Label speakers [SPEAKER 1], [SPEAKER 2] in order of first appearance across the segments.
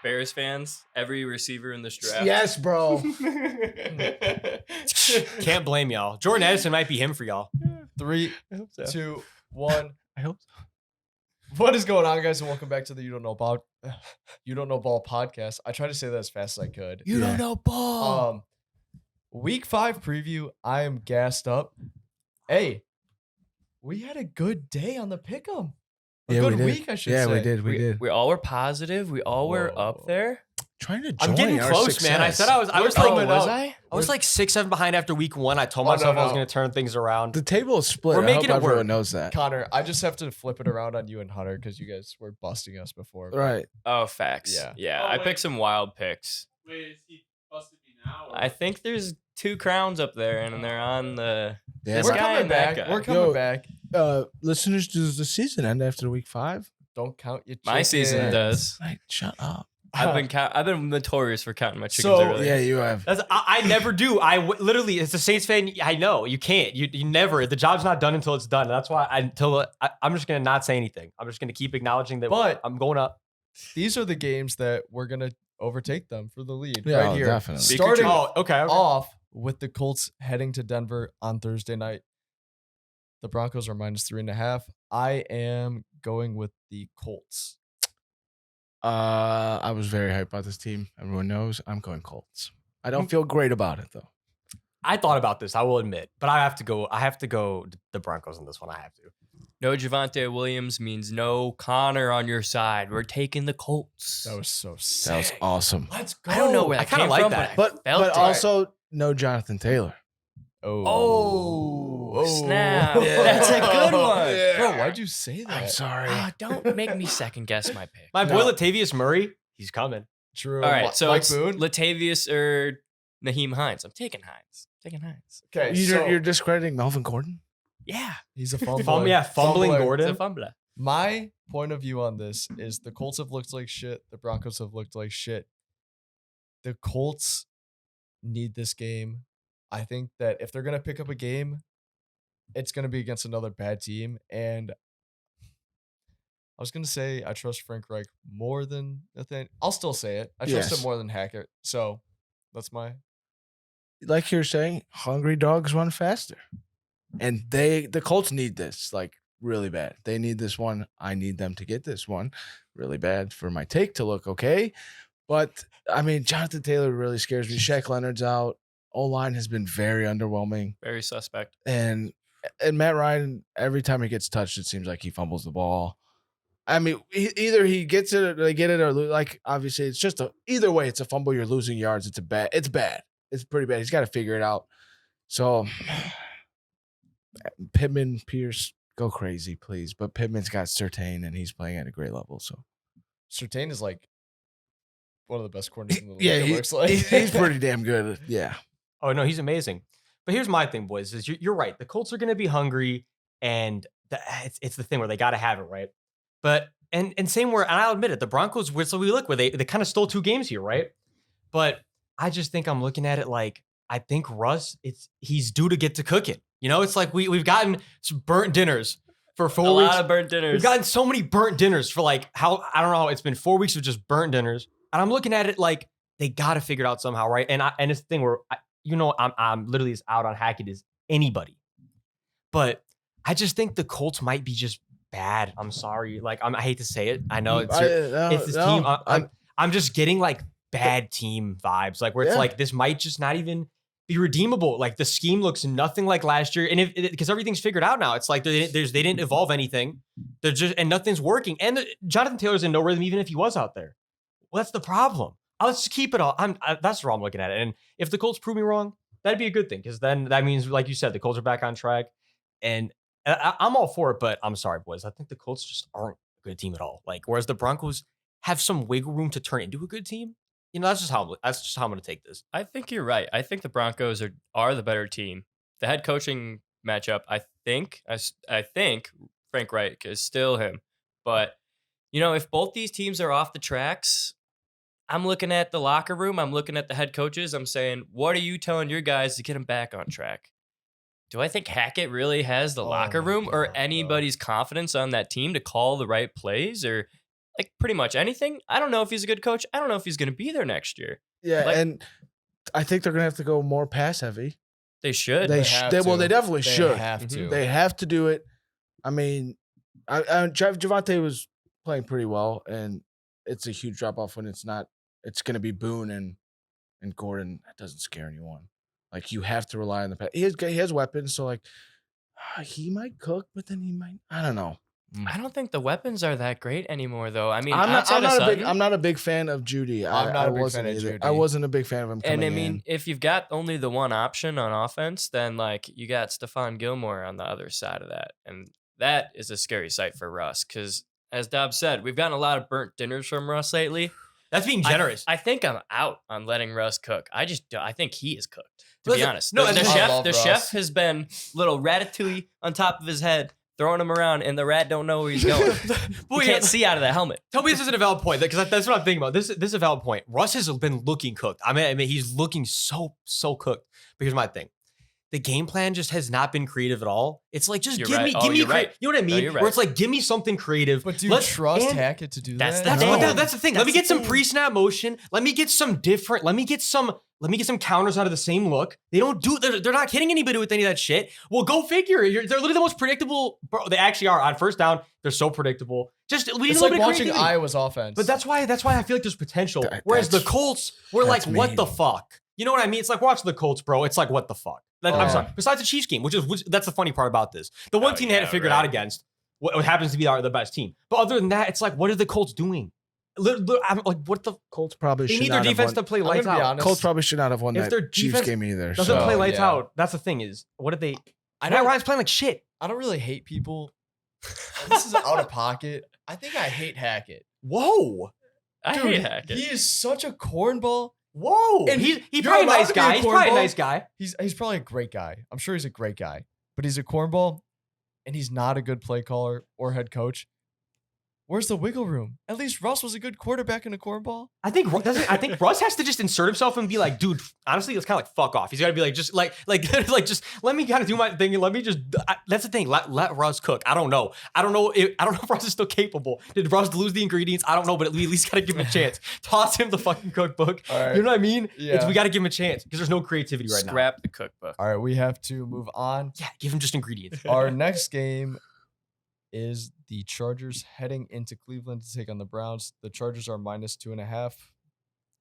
[SPEAKER 1] Bears fans, every receiver in this draft.
[SPEAKER 2] Yes, bro.
[SPEAKER 3] Can't blame y'all. Jordan Addison might be him for y'all.
[SPEAKER 4] 3,
[SPEAKER 3] I hope so.
[SPEAKER 4] 2, 1.
[SPEAKER 3] I hope so.
[SPEAKER 4] What is going on, guys? And welcome back to the You Don't Know Ball podcast. I tried to say that as fast as I could.
[SPEAKER 3] You don't know ball.
[SPEAKER 4] Week 5 preview. I am gassed up. Hey, we had a good day on the pick'em. A good week, I should say.
[SPEAKER 2] Yeah, we did. We did.
[SPEAKER 1] We all were positive. We all were up there.
[SPEAKER 2] Trying to join
[SPEAKER 3] I'm getting
[SPEAKER 2] our
[SPEAKER 3] close,
[SPEAKER 2] success.
[SPEAKER 3] man. I said I was
[SPEAKER 1] Oh, was
[SPEAKER 3] I was like 6-7 behind after week 1. I told
[SPEAKER 4] Oh,
[SPEAKER 3] myself
[SPEAKER 4] no,
[SPEAKER 3] I was
[SPEAKER 4] no.
[SPEAKER 3] going to turn things around.
[SPEAKER 2] The table is split.
[SPEAKER 3] We're
[SPEAKER 2] I
[SPEAKER 3] making
[SPEAKER 2] hope
[SPEAKER 3] it work.
[SPEAKER 2] everyone knows that.
[SPEAKER 4] Connor, I just have to flip it around on you and Hunter because you guys were busting us before.
[SPEAKER 2] Right.
[SPEAKER 1] Oh, facts.
[SPEAKER 4] Yeah.
[SPEAKER 1] Yeah.
[SPEAKER 5] Oh,
[SPEAKER 1] I
[SPEAKER 5] wait.
[SPEAKER 1] picked some wild picks.
[SPEAKER 5] Wait, is he busted me now? Or?
[SPEAKER 1] I think there's 2 crowns up there, and they're on the.
[SPEAKER 2] Yeah,
[SPEAKER 1] This
[SPEAKER 4] We're
[SPEAKER 1] guy
[SPEAKER 4] coming
[SPEAKER 1] and that
[SPEAKER 4] back.
[SPEAKER 1] guy.
[SPEAKER 4] We're coming
[SPEAKER 2] Yo,
[SPEAKER 4] back.
[SPEAKER 2] Listeners, does the season end after week 5?
[SPEAKER 4] Don't count your chickens.
[SPEAKER 1] My season does.
[SPEAKER 2] Right, shut up.
[SPEAKER 1] I've been notorious for counting my chickens
[SPEAKER 4] So,
[SPEAKER 1] early.
[SPEAKER 2] Yeah, you have.
[SPEAKER 3] I never do. Literally, as a Saints fan, I know you can't. You never. The job's not done until it's done. That's why I'm just gonna not say anything. I'm just gonna keep acknowledging that.
[SPEAKER 4] But-
[SPEAKER 3] I'm going up.
[SPEAKER 4] These are the games that we're going to overtake them for the lead
[SPEAKER 2] Yeah,
[SPEAKER 4] right here.
[SPEAKER 2] definitely.
[SPEAKER 4] Starting
[SPEAKER 3] Oh, okay.
[SPEAKER 4] off with the Colts heading to Denver on Thursday night. The Broncos are -3.5. I am going with the Colts.
[SPEAKER 2] I was very hyped about this team. Everyone knows I'm going Colts. I don't feel great about it though.
[SPEAKER 3] I thought about this. I will admit, but I have to go the Broncos on this one. I have to.
[SPEAKER 1] No Javonte Williams means no Connor on your side. We're taking the Colts.
[SPEAKER 4] That was so sick.
[SPEAKER 2] That was awesome.
[SPEAKER 4] Let's go.
[SPEAKER 1] I don't know where
[SPEAKER 3] I
[SPEAKER 1] that
[SPEAKER 3] kinda
[SPEAKER 1] came
[SPEAKER 3] like
[SPEAKER 1] from,
[SPEAKER 3] that.
[SPEAKER 1] but I felt it.
[SPEAKER 2] also no Jonathan Taylor.
[SPEAKER 1] Oh, snap.
[SPEAKER 2] Yeah.
[SPEAKER 1] That's a good one.
[SPEAKER 4] Bro, why'd you say that?
[SPEAKER 2] I'm sorry.
[SPEAKER 1] Don't make me second guess my pick.
[SPEAKER 3] My boy
[SPEAKER 4] No.
[SPEAKER 3] Latavius Murray, he's coming.
[SPEAKER 4] True.
[SPEAKER 1] All right, so
[SPEAKER 4] Mike
[SPEAKER 1] it's
[SPEAKER 4] Boone.
[SPEAKER 1] Latavius or Naheem Hines. I'm taking Hines.
[SPEAKER 4] Okay,
[SPEAKER 2] You're discrediting Melvin Gordon?
[SPEAKER 1] Yeah,
[SPEAKER 4] he's a fumbler.
[SPEAKER 3] Fumbling
[SPEAKER 4] Fumbler.
[SPEAKER 3] Gordon.
[SPEAKER 1] it's a fumbler.
[SPEAKER 4] My point of view on this is the Colts have looked like shit. The Broncos have looked like shit. The Colts need this game. I think that if they're going to pick up a game, it's going to be against another bad team. And I was going to say I trust Frank Reich more than Nathaniel. I'll still say it. I trust
[SPEAKER 2] Yes.
[SPEAKER 4] him more than Hackett. So that's my...
[SPEAKER 2] Like you're saying, hungry dogs run faster. And the Colts need this like really bad. They need this one. I need them to get this one really bad for my take to look okay. But I mean, Jonathan Taylor really scares me. Shaq Leonard's out. O-line has been very underwhelming.
[SPEAKER 1] Very suspect.
[SPEAKER 2] And Matt Ryan, every time he gets touched, it seems like he fumbles the ball. I mean, either he gets it or they get it, or like obviously it's just either way, it's a fumble. You're losing yards. It's bad. It's pretty bad. He's got to figure it out. So Pittman, Pierce, go crazy, please. But Pittman's got Surtain, and he's playing at a great level. So
[SPEAKER 4] Surtain is like one of the best corners in the league.
[SPEAKER 2] yeah,
[SPEAKER 4] it looks like.
[SPEAKER 2] he's pretty damn good. Yeah.
[SPEAKER 3] Oh no, he's amazing. But here's my thing, boys: is you're right. The Colts are going to be hungry, and it's the thing where they got to have it right. But and same where, and I'll admit it, the Broncos. So we look where they kind of stole 2 games here, right? But I just think I'm looking at it like I think Russ, he's due to get to cooking. You know, it's like we've gotten some burnt dinners for 4
[SPEAKER 1] A
[SPEAKER 3] weeks.
[SPEAKER 1] lot of burnt dinners.
[SPEAKER 3] We've gotten so many burnt dinners for like I don't know. It's been 4 weeks of just burnt dinners, and I'm looking at it like they got to figure it out somehow, right? And it's the thing where I'm literally as out on Hackett as anybody, but I just think the Colts might be just bad. I'm sorry, like I hate to say it. I know it's this team. I'm just getting like bad team vibes, like where it's
[SPEAKER 2] Yeah.
[SPEAKER 3] like this might just not even be redeemable. Like the scheme looks nothing like last year, and because everything's figured out now, it's like they didn't evolve anything. They're just and nothing's working. And Jonathan Taylor's in no rhythm, even if he was out there. Well, that's the problem. Let's just keep it all. That's where I'm looking at it. And if the Colts prove me wrong, that'd be a good thing because then that means, like you said, the Colts are back on track. And I'm all for it, but I'm sorry, boys. I think the Colts just aren't a good team at all. Like whereas the Broncos have some wiggle room to turn into a good team. You know, that's just how I'm going to take this.
[SPEAKER 1] I think you're right. I think the Broncos are the better team. The head coaching matchup, I think Frank Reich is still him. But, if both these teams are off the tracks, I'm looking at the locker room. I'm looking at the head coaches. I'm saying, what are you telling your guys to get them back on track? Do I think Hackett really has the locker room or anybody's confidence on that team to call the right plays? Or like pretty much anything. I don't know if he's a good coach. I don't know if he's going to be there next year.
[SPEAKER 2] Yeah,
[SPEAKER 1] Like-
[SPEAKER 2] and I think they're gonna have to go more pass heavy.
[SPEAKER 1] They should.
[SPEAKER 2] They
[SPEAKER 4] have
[SPEAKER 2] they
[SPEAKER 4] to.
[SPEAKER 2] definitely
[SPEAKER 4] They
[SPEAKER 2] should.
[SPEAKER 4] have to.
[SPEAKER 2] They have to do it. I mean, Javonte was playing pretty well, and it's a huge drop off when it's not. It's going to be Boone and Gordon. That doesn't scare anyone. Like you have to rely on the pass. He has weapons, so like he might cook, but then he might. I don't know.
[SPEAKER 1] I don't think the weapons are that great anymore, though. I mean,
[SPEAKER 2] I'm
[SPEAKER 1] outside of
[SPEAKER 2] not a big fan of Judy.
[SPEAKER 4] I'm not a big
[SPEAKER 2] wasn't
[SPEAKER 4] fan of
[SPEAKER 2] either.
[SPEAKER 4] Judy.
[SPEAKER 2] I wasn't a big fan of him coming
[SPEAKER 1] And I mean,
[SPEAKER 2] in.
[SPEAKER 1] if you've got only the one option on offense, then like you got Stephon Gilmore on the other side of that. And that is a scary sight for Russ because, as Dob said, we've gotten a lot of burnt dinners from Russ lately.
[SPEAKER 3] That's being generous.
[SPEAKER 1] I think I'm out on letting Russ cook. I think he is cooked, to
[SPEAKER 3] Listen,
[SPEAKER 1] be honest.
[SPEAKER 3] no,
[SPEAKER 1] the
[SPEAKER 3] I
[SPEAKER 4] love
[SPEAKER 1] chef
[SPEAKER 4] Russ.
[SPEAKER 1] has been little ratatouille on top of his head, throwing him around, and the rat don't know where he's going.
[SPEAKER 3] Boy,
[SPEAKER 1] He can't see out of that helmet.
[SPEAKER 3] Tell me this isn't a valid point because that's what I'm thinking about. This is a valid point. Russ has been looking cooked. I mean, he's looking so cooked. But here's my thing. The game plan just has not been creative at all. It's like just
[SPEAKER 1] You're
[SPEAKER 3] give
[SPEAKER 1] right.
[SPEAKER 3] me,
[SPEAKER 1] Oh,
[SPEAKER 3] give me,
[SPEAKER 1] you're right.
[SPEAKER 3] you know what I mean?
[SPEAKER 1] you're
[SPEAKER 3] Where
[SPEAKER 1] right.
[SPEAKER 3] it's like, give me something creative.
[SPEAKER 4] But do you trust Hackett to do
[SPEAKER 1] That's
[SPEAKER 4] that?
[SPEAKER 1] the thing.
[SPEAKER 2] No.
[SPEAKER 3] That's the thing. Let
[SPEAKER 1] That's
[SPEAKER 3] me get
[SPEAKER 1] the
[SPEAKER 3] some
[SPEAKER 1] thing.
[SPEAKER 3] pre-snap motion. Let me get some different. Let me get some counters out of the same look. They don't do. They're not hitting anybody with any of that shit. Well, go figure. They're literally the most predictable. Bro, they actually are on first down. They're so predictable. Just we need
[SPEAKER 4] It's
[SPEAKER 3] a little
[SPEAKER 4] like
[SPEAKER 3] bit of
[SPEAKER 4] watching
[SPEAKER 3] creativity.
[SPEAKER 4] Iowa's offense.
[SPEAKER 3] But that's why I feel like there's potential. Whereas the
[SPEAKER 2] That's-
[SPEAKER 3] Colts, we're like,
[SPEAKER 2] that's
[SPEAKER 3] what the
[SPEAKER 2] mean.
[SPEAKER 3] fuck? You know what I mean? It's like watching the Colts, bro. It's like, what the fuck? I'm sorry. Besides the Chiefs game, which that's the funny part about this. The one
[SPEAKER 1] Oh,
[SPEAKER 3] team they had to
[SPEAKER 1] yeah,
[SPEAKER 3] figure it
[SPEAKER 1] right.
[SPEAKER 3] out against, what happens to be the best team. But other than that, it's like, what are the Colts doing? I'm like, what the?
[SPEAKER 2] Colts probably
[SPEAKER 3] They
[SPEAKER 2] should
[SPEAKER 3] need
[SPEAKER 2] not
[SPEAKER 3] their
[SPEAKER 2] have
[SPEAKER 3] defense
[SPEAKER 2] won.
[SPEAKER 3] to play
[SPEAKER 4] I'm
[SPEAKER 3] lights
[SPEAKER 4] gonna be
[SPEAKER 3] out.
[SPEAKER 4] honest.
[SPEAKER 2] Colts probably should not have won
[SPEAKER 3] If
[SPEAKER 2] that
[SPEAKER 3] their
[SPEAKER 2] Chiefs
[SPEAKER 3] defense
[SPEAKER 2] game either.
[SPEAKER 3] Doesn't
[SPEAKER 2] so.
[SPEAKER 3] play lights
[SPEAKER 4] yeah.
[SPEAKER 3] out. That's the thing is, what did they?
[SPEAKER 4] I
[SPEAKER 3] Matt
[SPEAKER 4] don't,
[SPEAKER 3] Ryan's playing like shit.
[SPEAKER 4] I don't really hate people. And this is out of pocket. I think I hate Hackett.
[SPEAKER 3] Whoa,
[SPEAKER 1] I
[SPEAKER 4] Dude,
[SPEAKER 1] hate Hackett.
[SPEAKER 4] he is such a cornball.
[SPEAKER 3] whoa.
[SPEAKER 4] And
[SPEAKER 3] He's
[SPEAKER 4] you're
[SPEAKER 3] probably a
[SPEAKER 4] allowed
[SPEAKER 3] nice
[SPEAKER 4] to be a
[SPEAKER 3] guy. He's probably a
[SPEAKER 4] cornball.
[SPEAKER 3] nice guy.
[SPEAKER 4] He's probably a great guy. I'm sure he's a great guy. But he's a cornball, and he's not a good play caller or head coach. Where's the wiggle room? At least Russ was a good quarterback in a cornball.
[SPEAKER 3] I think Russ has to just insert himself and be like, dude, honestly, it's kind of like fuck off. He's got to be like, just like just let me kind of do my thing and let me just. That's the thing. Let Russ cook. I don't know. I don't know if Russ is still capable. Did Russ lose the ingredients? I don't know, but at least got to give him a chance. Toss him the fucking cookbook.
[SPEAKER 4] All right.
[SPEAKER 3] You know what I mean?
[SPEAKER 4] Yeah.
[SPEAKER 3] We got to give him a chance because there's no creativity right now.
[SPEAKER 1] Scrap the cookbook.
[SPEAKER 4] All right, we have to move on.
[SPEAKER 3] Yeah, give him just ingredients.
[SPEAKER 4] Our next game is the Chargers heading into Cleveland to take on the Browns. The Chargers are -2.5.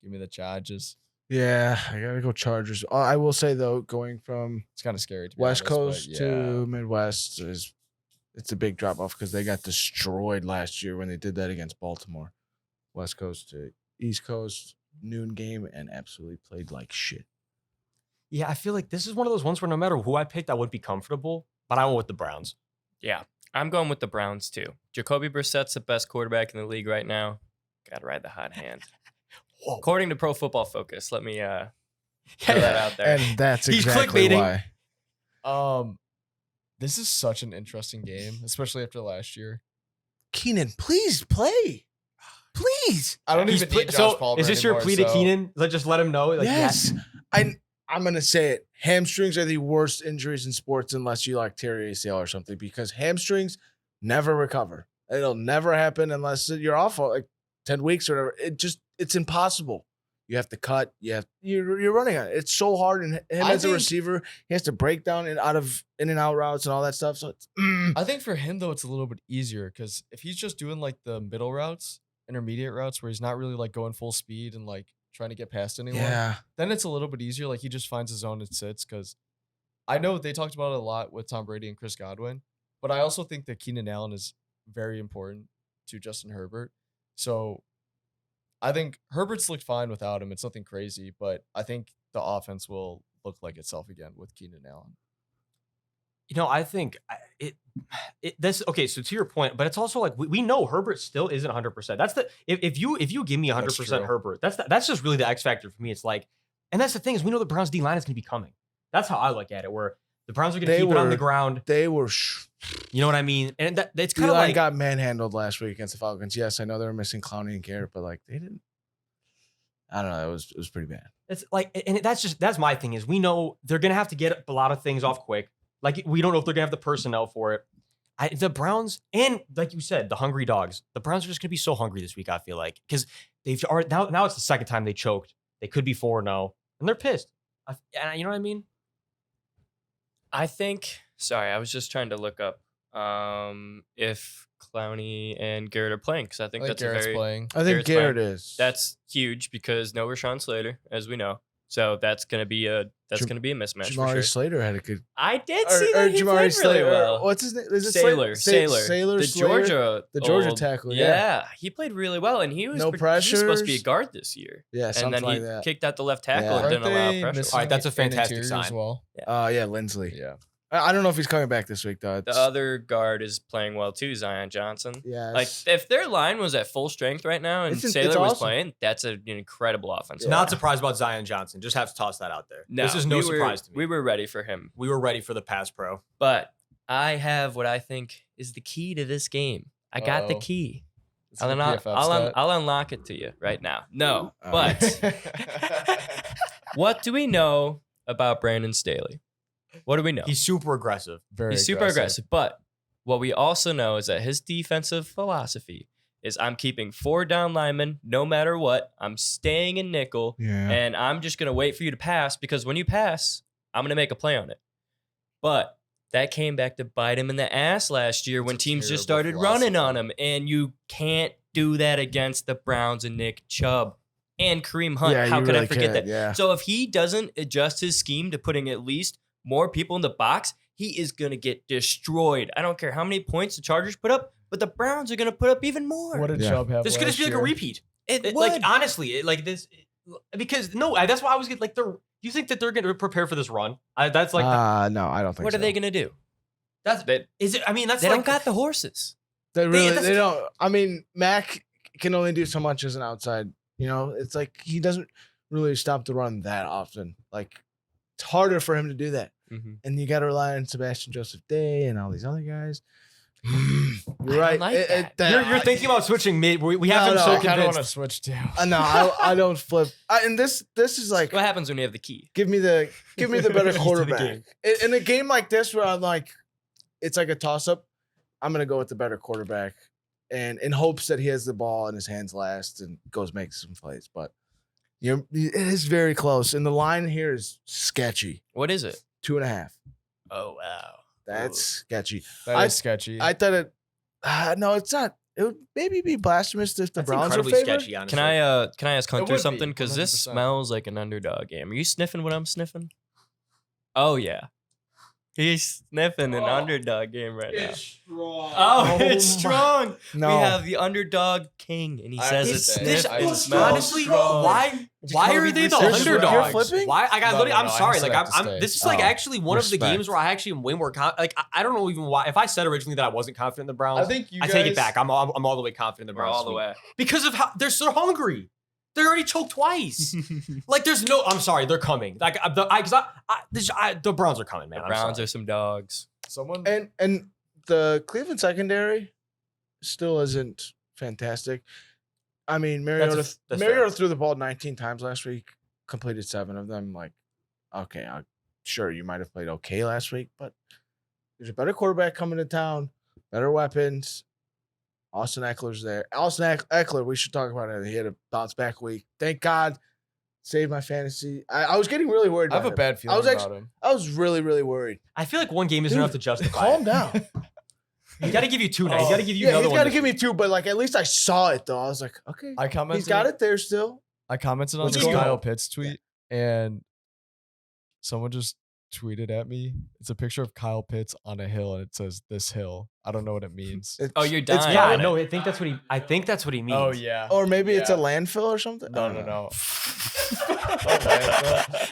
[SPEAKER 4] Give me the Chargers.
[SPEAKER 2] Yeah, I gotta go Chargers. I will say though, going from
[SPEAKER 4] It's kind of scary to be
[SPEAKER 2] West
[SPEAKER 4] honest, but
[SPEAKER 2] Coast to Midwest it's a big drop off because they got destroyed last year when they did that against Baltimore. West Coast to East Coast, noon game, and absolutely played like shit.
[SPEAKER 3] Yeah, I feel like this is one of those ones where no matter who I picked, I wouldn't be comfortable. But I went with the Browns.
[SPEAKER 1] Yeah, I'm going with the Browns too. Jacoby Brissett's the best quarterback in the league right now. Got to ride the hot hand.
[SPEAKER 3] Whoa.
[SPEAKER 1] According to Pro Football Focus, let me throw that out there.
[SPEAKER 2] And that's
[SPEAKER 3] He's
[SPEAKER 2] exactly
[SPEAKER 3] clickbaiting.
[SPEAKER 2] why.
[SPEAKER 4] This is such an interesting game, especially after last year.
[SPEAKER 2] Keenan, please play. Please.
[SPEAKER 4] I don't
[SPEAKER 3] He's
[SPEAKER 4] even
[SPEAKER 3] ple-
[SPEAKER 4] need Josh
[SPEAKER 3] so
[SPEAKER 4] Palmer
[SPEAKER 3] is this your
[SPEAKER 4] anymore,
[SPEAKER 3] plea to
[SPEAKER 4] so-
[SPEAKER 3] Keenan? Let's just let him know. Like,
[SPEAKER 2] Yes. I'm gonna say it. Hamstrings are the worst injuries in sports unless you like tear your ACL or something, because hamstrings never recover. It'll never happen unless you're off for like 10 weeks or whatever. It's impossible. You have to cut. You're running on it. It's so hard. And him
[SPEAKER 4] I
[SPEAKER 2] as a
[SPEAKER 4] think-
[SPEAKER 2] receiver, he has to break down and in and out routes and all that stuff. So it's
[SPEAKER 4] I think for him though, it's a little bit easier because if he's just doing like the middle routes, intermediate routes, where he's not really like going full speed and like trying to get past anyone,
[SPEAKER 2] yeah.
[SPEAKER 4] then it's a little bit easier. Like he just finds his zone and sits. Because I know they talked about it a lot with Tom Brady and Chris Godwin, but I also think that Keenan Allen is very important to Justin Herbert. So I think Herbert's looked fine without him. It's nothing crazy, but I think the offense will look like itself again with Keenan Allen.
[SPEAKER 3] You know, I think this okay. So to your point, but it's also like we know Herbert still isn't 100%. That's the if you give me 100%
[SPEAKER 4] true.
[SPEAKER 3] Herbert, that's just really the X factor for me. It's like, and that's the thing is we know the Browns D line is going to be coming. That's how I look at it. Where the Browns are going to keep it on the ground.
[SPEAKER 2] They were.
[SPEAKER 3] You know what I mean? And it's kind of
[SPEAKER 2] Eli
[SPEAKER 3] like
[SPEAKER 2] got manhandled last week against the Falcons. Yes, I know they were missing Clowney and Garrett, but like they didn't. I don't know. It was pretty bad.
[SPEAKER 3] it's like, and that's my thing is we know they're going to have to get a lot of things off quick. Like we don't know if they're going to have the personnel for it. The Browns, and like you said, the hungry dogs. The Browns are just going to be so hungry this week, I feel like. Because they've already, now it's the second time they choked. They could be 4-0, and they're pissed. You know what I mean?
[SPEAKER 1] I think. Sorry, I was just trying to look up if Clowney and Garrett are playing because I think that's
[SPEAKER 4] Garrett's
[SPEAKER 1] a very.
[SPEAKER 4] playing.
[SPEAKER 2] I think
[SPEAKER 1] Garrett's
[SPEAKER 2] Garrett
[SPEAKER 1] playing.
[SPEAKER 2] is.
[SPEAKER 1] That's huge because no Rashawn Slater, as we know. So that's gonna be a mismatch for
[SPEAKER 2] Jamari
[SPEAKER 1] sure.
[SPEAKER 2] Slater had a good.
[SPEAKER 1] I did see that he
[SPEAKER 2] Jamari
[SPEAKER 1] played really
[SPEAKER 2] Slater.
[SPEAKER 1] well.
[SPEAKER 2] What's his name? Is it
[SPEAKER 1] Sailor,
[SPEAKER 2] Sailor,
[SPEAKER 1] the
[SPEAKER 2] Slater? The Georgia tackle. Yeah.
[SPEAKER 1] he played really well, and he was
[SPEAKER 2] No
[SPEAKER 1] he was supposed to be a
[SPEAKER 2] pressures.
[SPEAKER 1] guard this year.
[SPEAKER 2] Yeah,
[SPEAKER 1] And
[SPEAKER 2] something
[SPEAKER 1] then he
[SPEAKER 2] like that.
[SPEAKER 1] kicked out the left tackle
[SPEAKER 2] Yeah.
[SPEAKER 1] and didn't allow
[SPEAKER 4] Aren't they
[SPEAKER 1] pressure.
[SPEAKER 4] missing
[SPEAKER 3] All right, that's a
[SPEAKER 4] an
[SPEAKER 3] fantastic
[SPEAKER 4] interior as
[SPEAKER 3] sign.
[SPEAKER 4] well.
[SPEAKER 2] Yeah, Lindsley.
[SPEAKER 4] Yeah.
[SPEAKER 2] I don't know if he's coming back this week though.
[SPEAKER 1] The
[SPEAKER 2] It's-
[SPEAKER 1] other guard is playing well too, Zion Johnson.
[SPEAKER 2] yeah,
[SPEAKER 1] Like if their line was at full strength right now and
[SPEAKER 2] It's
[SPEAKER 1] Sailor was
[SPEAKER 2] awesome.
[SPEAKER 1] playing, that's an incredible offensive.
[SPEAKER 2] Yeah.
[SPEAKER 3] Not surprised about Zion Johnson. Just have to toss that out there.
[SPEAKER 1] No,
[SPEAKER 3] this is no surprise to me.
[SPEAKER 1] We were ready for him,
[SPEAKER 3] We were ready for the pass pro.
[SPEAKER 1] but I have what I think is the key to this game. I got the
[SPEAKER 4] Uh-oh.
[SPEAKER 1] key.
[SPEAKER 4] Is it a PFF
[SPEAKER 1] I'll unlock it to you right now. No,
[SPEAKER 2] Oh,
[SPEAKER 1] but
[SPEAKER 4] stat?
[SPEAKER 1] what do we know about Brandon Staley? What do we know?
[SPEAKER 3] He's super aggressive.
[SPEAKER 4] Very
[SPEAKER 1] He's super aggressive. But what we also know is that his defensive philosophy is I'm keeping 4 down linemen no matter what. I'm staying in nickel,
[SPEAKER 2] yeah.
[SPEAKER 1] and I'm just going to wait for you to pass because when you pass, I'm going to make a play on it. But that came back to bite him in the ass last year when
[SPEAKER 4] It's a
[SPEAKER 1] teams just
[SPEAKER 4] terrible
[SPEAKER 1] started running on
[SPEAKER 4] philosophy.
[SPEAKER 1] him, and you can't do that against the Browns and Nick Chubb and Kareem Hunt.
[SPEAKER 2] Yeah,
[SPEAKER 1] How
[SPEAKER 2] you
[SPEAKER 1] could I
[SPEAKER 2] really
[SPEAKER 1] forget
[SPEAKER 2] can't,
[SPEAKER 1] that?
[SPEAKER 2] yeah.
[SPEAKER 1] So if he doesn't adjust his scheme to putting at least more people in the box, he is going to get destroyed. I don't care how many points the Chargers put up, but the Browns are going to put up even more.
[SPEAKER 4] What did
[SPEAKER 2] Yeah.
[SPEAKER 4] Chubb have?
[SPEAKER 3] This could just be like a
[SPEAKER 4] last year?
[SPEAKER 3] repeat.
[SPEAKER 1] it would.
[SPEAKER 3] Like honestly, because no, that's why I was like, do you think that they're going to prepare for this run? That's like,
[SPEAKER 2] No, I don't think
[SPEAKER 1] what
[SPEAKER 2] so.
[SPEAKER 1] are they going to do?
[SPEAKER 3] they don't
[SPEAKER 1] They got the horses.
[SPEAKER 2] They
[SPEAKER 3] that's-
[SPEAKER 2] they don't. I mean, Mac can only do so much as an outside. You know, it's like he doesn't really stop the run that often. Like it's harder for him to do that, and you got to rely on Sebastian Joseph Day and all these other guys. You're right.
[SPEAKER 1] like that.
[SPEAKER 3] You're thinking about switching mid. We have him
[SPEAKER 2] no,
[SPEAKER 3] so
[SPEAKER 2] I
[SPEAKER 4] I kind of want to
[SPEAKER 3] convinced.
[SPEAKER 4] switch too.
[SPEAKER 2] No, I don't flip. And this is like
[SPEAKER 1] What happens when you have the key?
[SPEAKER 2] give me the better
[SPEAKER 3] Keys to the
[SPEAKER 2] quarterback
[SPEAKER 3] game.
[SPEAKER 2] in a game like this where I'm like, it's like a toss up. I'm gonna go with the better quarterback, and in hopes that he has the ball in his hands last and goes make some plays. But it is very close, and the line here is sketchy.
[SPEAKER 1] What is it?
[SPEAKER 2] 2.5.
[SPEAKER 1] Oh, wow.
[SPEAKER 2] That's sketchy.
[SPEAKER 4] That
[SPEAKER 2] I-
[SPEAKER 4] is sketchy.
[SPEAKER 2] I thought it. No, it's not. It would maybe be blasphemous if the
[SPEAKER 3] That's
[SPEAKER 2] Browns are
[SPEAKER 3] incredibly
[SPEAKER 2] favored.
[SPEAKER 3] sketchy, honestly.
[SPEAKER 1] Can I ask Hunter
[SPEAKER 4] would be,
[SPEAKER 1] something? Because this
[SPEAKER 4] 100%.
[SPEAKER 1] smells like an underdog game. Are you sniffing what I'm sniffing? Oh, yeah. He's sniffing an underdog game right now.
[SPEAKER 5] It's strong.
[SPEAKER 1] Oh,
[SPEAKER 2] Oh
[SPEAKER 1] it's
[SPEAKER 2] my-
[SPEAKER 1] strong.
[SPEAKER 2] No,
[SPEAKER 1] We have the underdog king, and he
[SPEAKER 4] I
[SPEAKER 1] says
[SPEAKER 4] have
[SPEAKER 1] it's
[SPEAKER 4] to say,
[SPEAKER 1] sniff
[SPEAKER 4] I
[SPEAKER 1] and
[SPEAKER 4] just
[SPEAKER 1] smells.
[SPEAKER 3] honestly,
[SPEAKER 4] strong.
[SPEAKER 3] why
[SPEAKER 2] Color
[SPEAKER 3] are
[SPEAKER 2] me
[SPEAKER 3] they the
[SPEAKER 2] respect. You're
[SPEAKER 3] underdogs?
[SPEAKER 2] flipping?
[SPEAKER 3] Why? I got
[SPEAKER 4] No,
[SPEAKER 3] literally.
[SPEAKER 4] no,
[SPEAKER 3] I'm
[SPEAKER 4] no, I
[SPEAKER 3] sorry.
[SPEAKER 4] still
[SPEAKER 3] Like
[SPEAKER 4] have to
[SPEAKER 3] I'm.
[SPEAKER 4] stay.
[SPEAKER 3] This is like
[SPEAKER 2] Oh,
[SPEAKER 3] actually one of the
[SPEAKER 2] respect.
[SPEAKER 3] games where I actually am way more like I don't know even why. If I said originally that I wasn't confident in the Browns,
[SPEAKER 4] I think you
[SPEAKER 3] I take it
[SPEAKER 4] guys-
[SPEAKER 3] back. I'm all the way confident in the
[SPEAKER 1] We're
[SPEAKER 3] Browns
[SPEAKER 1] all the
[SPEAKER 3] this week.
[SPEAKER 1] way.
[SPEAKER 3] because of how they're so hungry. They already choked twice. Like there's no. I'm sorry. They're coming. Like the Browns are coming, man.
[SPEAKER 1] The
[SPEAKER 3] I'm
[SPEAKER 1] Browns
[SPEAKER 3] sorry.
[SPEAKER 1] are some dogs.
[SPEAKER 4] Someone.
[SPEAKER 2] and the Cleveland secondary still isn't fantastic. I mean, Mariota
[SPEAKER 3] that's fair.
[SPEAKER 2] Mariota threw the ball 19 times last week, completed 7 of them. Like, okay, sure you might have played okay last week, but there's a better quarterback coming to town, better weapons. Austin Eckler's there. Austin Eckler, we should talk about it. He had a bounce back week. Thank God, saved my fantasy. I was getting really worried.
[SPEAKER 4] I have
[SPEAKER 2] about
[SPEAKER 4] a bad
[SPEAKER 2] him.
[SPEAKER 4] feeling about him.
[SPEAKER 2] I was really, really worried.
[SPEAKER 3] I feel like one game isn't
[SPEAKER 2] Dude,
[SPEAKER 3] enough to justify.
[SPEAKER 2] Calm
[SPEAKER 3] it.
[SPEAKER 2] down.
[SPEAKER 3] He's got to give you 2 now. He's got to give you
[SPEAKER 2] Yeah,
[SPEAKER 3] another
[SPEAKER 2] he's
[SPEAKER 3] one.
[SPEAKER 2] got to
[SPEAKER 3] this
[SPEAKER 2] give me
[SPEAKER 3] week.
[SPEAKER 2] 2, but like at least I saw it though. I was like, okay,
[SPEAKER 4] I commented.
[SPEAKER 2] he's got it there still.
[SPEAKER 4] I commented on
[SPEAKER 2] What's
[SPEAKER 4] this
[SPEAKER 2] going
[SPEAKER 4] Kyle
[SPEAKER 2] on?
[SPEAKER 4] Pitts tweet, and someone just tweeted at me. It's a picture of Kyle Pitts on a hill, and it says "this hill." I don't know what it means.
[SPEAKER 1] Oh, you're
[SPEAKER 2] it's
[SPEAKER 1] dying.
[SPEAKER 3] Yeah, I
[SPEAKER 1] on it.
[SPEAKER 3] know. I think that's what he. I think that's what he means.
[SPEAKER 4] Oh yeah.
[SPEAKER 2] Or maybe it's a
[SPEAKER 4] Yeah.
[SPEAKER 2] landfill or something. I
[SPEAKER 4] No,
[SPEAKER 2] don't
[SPEAKER 4] no,
[SPEAKER 2] know.
[SPEAKER 4] no.